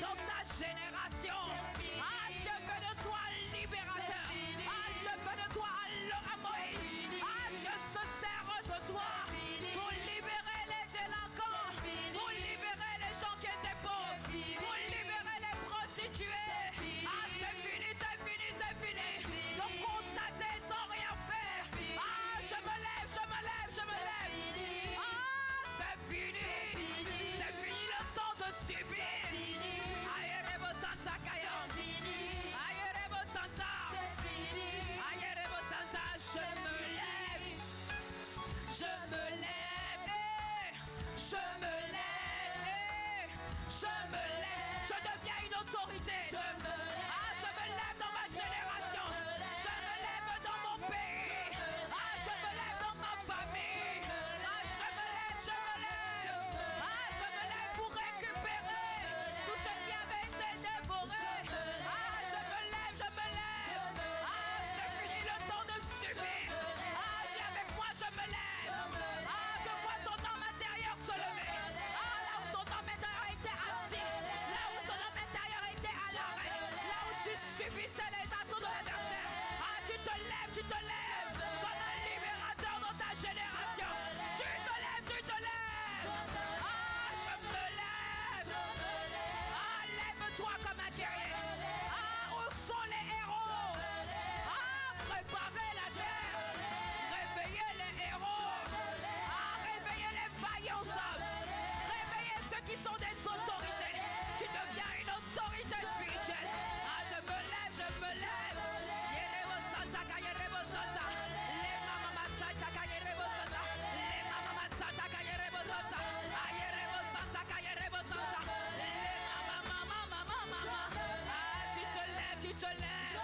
dans ta génération. Ah, je veux de toi libérateur. Ah, je veux de toi à Moïse. Ah, je se sers de toi pour libérer les délinquants, pour libérer les gens qui étaient pauvres, pour libérer les prostituées. Ah, c'est fini, c'est fini, c'est fini. Donc constater sans rien faire. Ah, je me lève, je me lève, je me lève. Ah, c'est fini. C'est fini le temps de subir. Ayerebo Santa Kaya. Ayerebo Santa. Ayerebo Santa. Je me lève. Je me lève. Je me lève. Je me lève. Je deviens une autorité. Ah, je me lève dans ma génération. Je me lève dans mon pays. Ah, je me lève dans ma famille. Ah, je me lève, je me lève. Ah, je me lève pour récupérer tout ce qui avait été dévoré. Ah, je me lève, je me lève. Ah, c'est fini le temps de subir. Ah, viens avec moi, je me lève. Ah, je vois ton homme intérieur se lever. Ah, là où ton homme intérieur était assis. Là où ton homme intérieur était à l'arrêt. Là où tu subissais les assauts de l'adversaire. Ah, tu te lèves, tu te lèves. Comme un libérateur dans ta génération. Tu te lèves, tu te lèves. Ah, je me lève. Ah, lève-toi comme un guerrier. Ah, où sont les héros? Ah, préparez la chair. Réveillez les héros. Ah, réveillez les vaillants hommes. Réveillez ceux qui sont des autorités. Tu deviens une autorité spirituelle. Ah, je me lève, je me lève. Yerebo Santa, Kayerebo Santa. Les Mama Santa, Kayerebo Santa. Les Mama Santa, Kayerebo Santa. Ayerebo Santa, Kayerebo Santa. Les Mama. Ah, tu te lèves, tu te lèves.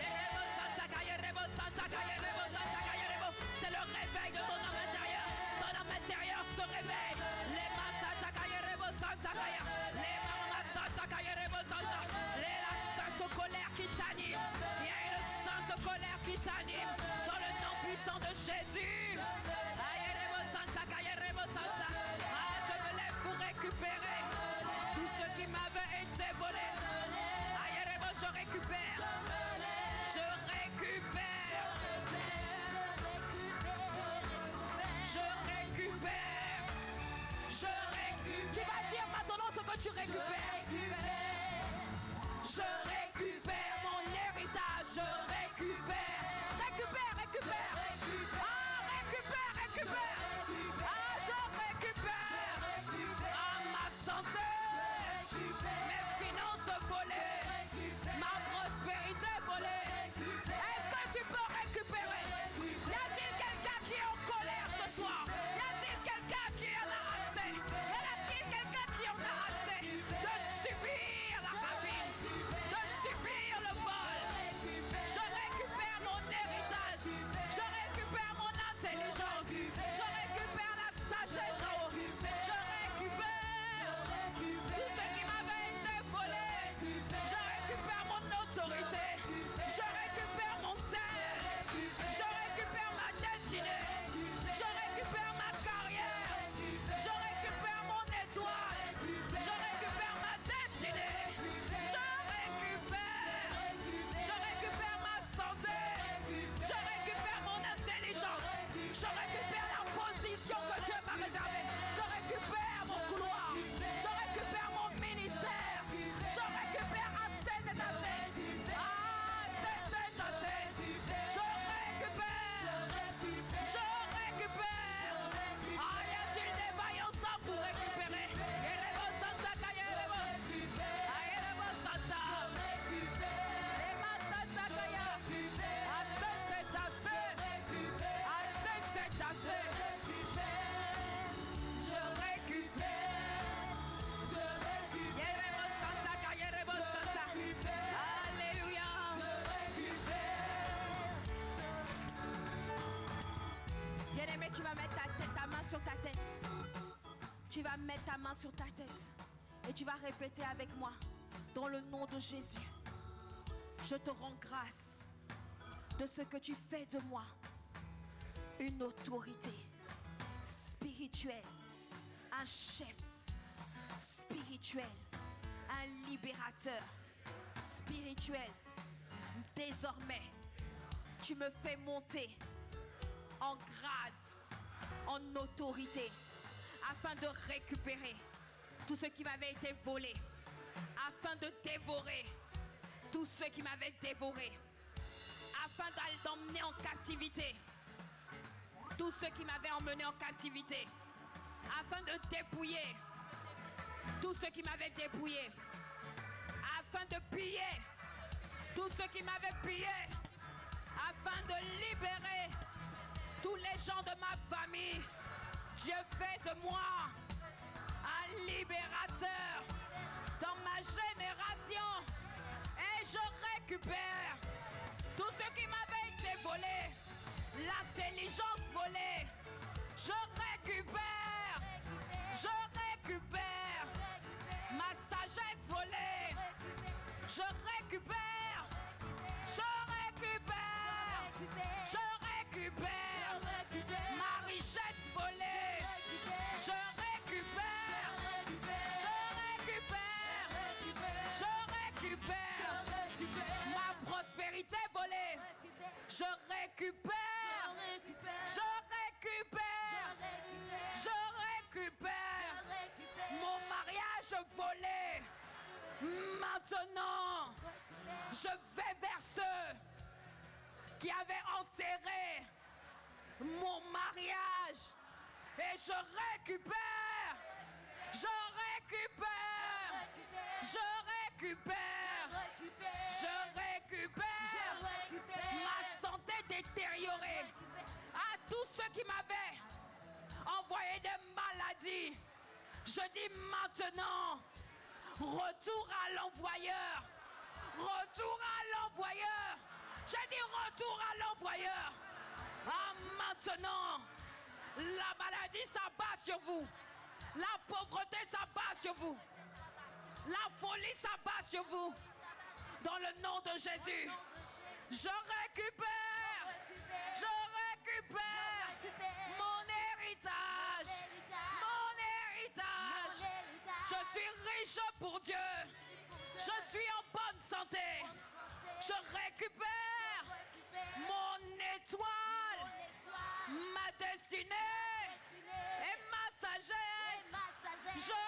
Yerebo Santa, Kayerebo Santa, Kayerebo Santa, Kayerebo. C'est le réveil de ton homme intérieur. Ton homme intérieur se réveille. Les Mama Santa, Kayerebo Santa, Kaya. Les Mama Santa, Kayerebo Santa. Les la sainte colère qui t'anime. Il y a une sainte colère qui t'anime. Dans le nom puissant de Jésus. Ayerebo Santa, Kayerebo Santa. Ah, je me lève pour récupérer tout ce qui m'avait été volé. Ayerebo, je récupère. Je récupère. Je récupère. Je récupère. Tu vas dire maintenant ce que tu récupères. Je récupère mon héritage. Je récupère. Récupère, récupère. Ah, récupère, récupère. Ah, je récupère. Ah, ma santé. Mes finances volées. Ma prospérité volée. Est-ce que tu peux récupérer? Y a-t-il quelqu'un qui est en colère ce soir? Y a-t-il quelqu'un qui en a assez? Y a-t-il quelqu'un qui en a assez de subir la rapine, de subir le vol? Je récupère mon héritage. Je récupère mon intelligence. Je récupère la sagesse d'en haut. Je récupère tout ce qui m'avait été volé. Je récupère mon autorité. Je récupère mon sel. Je récupère ma destinée. Je récupère ma carrière. Je récupère mon étoile. Je récupère ma destinée. Je récupère ma santé. Je récupère mon intelligence. Je récupère la position que Dieu m'a réservée. Je récupère mon couloir. Je récupère mon ministère. Je récupère assez, c'est assez. Assez, c'est assez. Je récupère. Je récupère. Ah, y a-t-il des vaillants hommes pour récupérer? Yerebo Santa, Kayerebo. Ayerebo Santa. Ema Santa Kaya. Assez, c'est assez. Assez, c'est assez. Je récupère. Yerebo Santa, Kayerebo Santa. Alléluia. Bien-aimé, tu vas mettre ta main sur ta tête. Tu vas mettre ta main sur ta tête. Et tu vas répéter avec moi. Dans le nom de Jésus. Je te rends grâce de ce que tu fais de moi. Une autorité spirituelle. Un chef spirituel. libérateur spirituel. Désormais, tu me fais monter en grade, en autorité, afin de récupérer tout ce qui m'avait été volé, afin de dévorer tout ce qui m'avait dévoré, afin d'emmener en captivité tout ce qui m'avait emmené en captivité, afin de dépouiller tout ce qui m'avait dépouillé, afin de piller tout ce qui m'avait pillé, afin de libérer tous les gens de ma famille. Dieu fait de moi un libérateur dans ma génération et je récupère tout ce qui m'avait été volé, l'intelligence volée. Je récupère ma sagesse volée. Je récupère ma richesse volée. Je récupère ma prospérité volée. Je récupère mon mariage volé. Maintenant, je vais vers ceux qui avaient enterré mon mariage et je récupère ma santé détériorée. À tous ceux qui m'avaient envoyé des maladies, je dis maintenant, retour à l'envoyeur. Je dis retour à l'envoyeur. Ah, maintenant, la maladie s'abat sur vous. La pauvreté s'abat sur vous. La folie s'abat sur vous. Dans le nom de Jésus, je récupère mon héritage. Je suis riche pour Dieu. Je suis en bonne santé. Je récupère mon étoile, ma destinée et ma sagesse. Je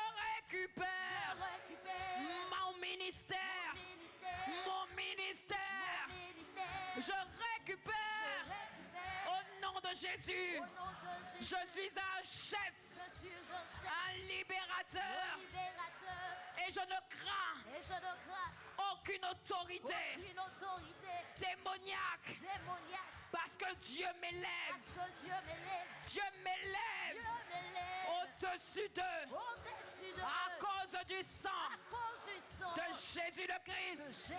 récupère mon ministère. Je récupère au nom de Jésus. Je suis un chef, un libérateur. Et je ne crains aucune autorité démoniaque. Parce que Dieu m'élève. Dieu m'élève au-dessus d'eux. À cause du sang de Jésus le Christ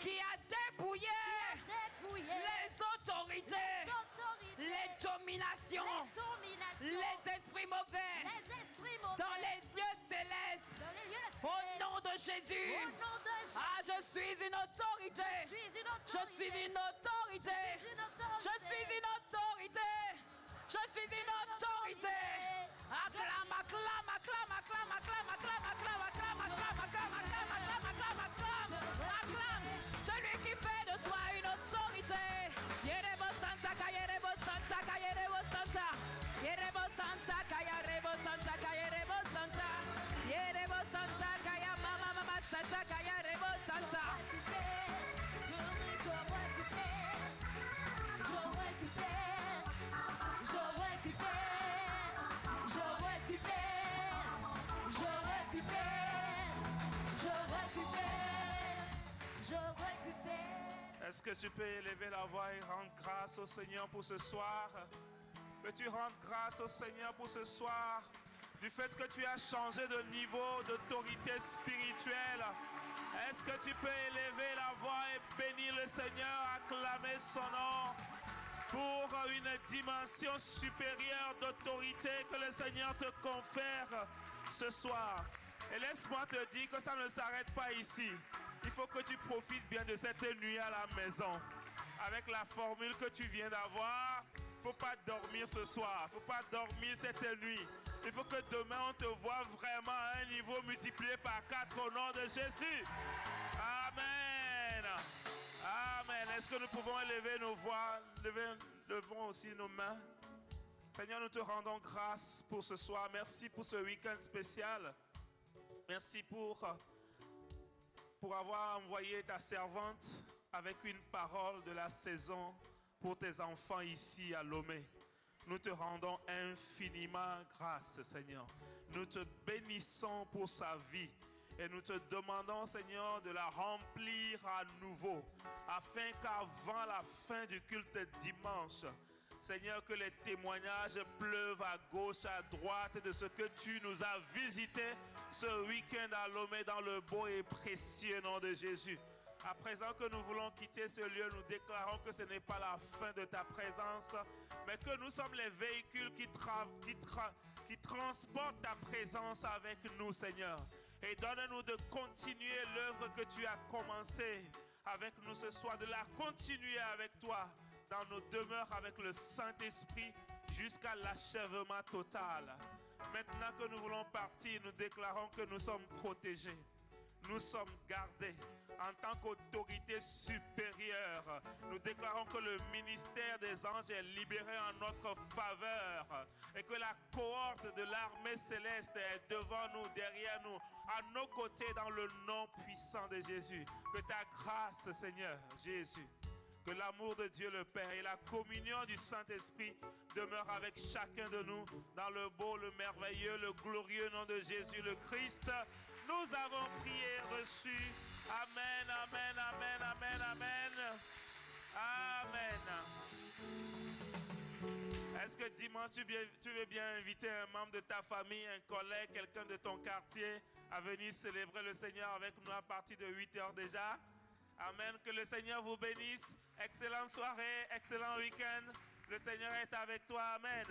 qui a dépouillé les autorités, les dominations, les esprits mauvais dans les lieux célestes. Au nom de Jésus. Ah, je suis une autorité. Je suis une autorité. Je suis une autorité. Je suis une autorité. Acclame, acclame, acclame, acclame, acclame, acclame, acclame, acclame, acclame, acclame, acclame, acclame, acclame, acclame, acclame. Celui qui fait de toi une autorité. Yerebo Santa, Kayerebo Santa, Kayerebo Santa. Yerebo Santa, Kayerebo Santa, Kayerebo Santa. Yerebo Santa, Kaya Mama Mama Santa, Kayerebo Santa. Est-ce que tu peux élever la voix et rendre grâce au Seigneur pour ce soir? Peux-tu rendre grâce au Seigneur pour ce soir du fait que tu as changé de niveau d'autorité spirituelle? Est-ce que tu peux élever la voix et bénir le Seigneur, acclamer son nom pour une dimension supérieure d'autorité que le Seigneur te confère ce soir? Et laisse-moi te dire que ça ne s'arrête pas ici. Il faut que tu profites bien de cette nuit à la maison. Avec la formule que tu viens d'avoir, il ne faut pas dormir ce soir. Il ne faut pas dormir cette nuit. Il faut que demain on te voit vraiment à un niveau multiplié par 4 au nom de Jésus. Amen. Amen. Est-ce que nous pouvons élever nos voix, levons aussi nos mains. Seigneur, nous te rendons grâce pour ce soir. Merci pour ce week-end spécial. Merci pour avoir envoyé ta servante avec une parole de la saison pour tes enfants ici à Lomé. Nous te rendons infiniment grâce, Seigneur. Nous te bénissons pour sa vie. Et nous te demandons, Seigneur, de la remplir à nouveau, afin qu'avant la fin du culte dimanche, Seigneur, que les témoignages pleuvent à gauche, à droite de ce que tu nous as visité ce week-end à Lomé dans le beau et précieux nom de Jésus. À présent que nous voulons quitter ce lieu, nous déclarons que ce n'est pas la fin de ta présence, mais que nous sommes les véhicules qui transportent ta présence avec nous, Seigneur. Et donne-nous de continuer l'œuvre que tu as commencée avec nous ce soir, de la continuer avec toi dans nos demeures avec le Saint-Esprit jusqu'à l'achèvement total. Maintenant que nous voulons partir, nous déclarons que nous sommes protégés. Nous sommes gardés en tant qu'autorité supérieure. Nous déclarons que le ministère des anges est libéré en notre faveur et que la cohorte de l'armée céleste est devant nous, derrière nous, à nos côtés dans le nom puissant de Jésus. Que ta grâce, Seigneur Jésus, que l'amour de Dieu le Père et la communion du Saint-Esprit demeurent avec chacun de nous dans le beau, le merveilleux, le glorieux nom de Jésus le Christ. Nous avons prié, reçu. Amen, amen, amen, amen, amen. Amen. Est-ce que dimanche, tu veux bien inviter un membre de ta famille, un collègue, quelqu'un de ton quartier à venir célébrer le Seigneur avec nous à partir de 8h déjà? Amen. Que le Seigneur vous bénisse. Excellente soirée, excellent week-end. Le Seigneur est avec toi. Amen.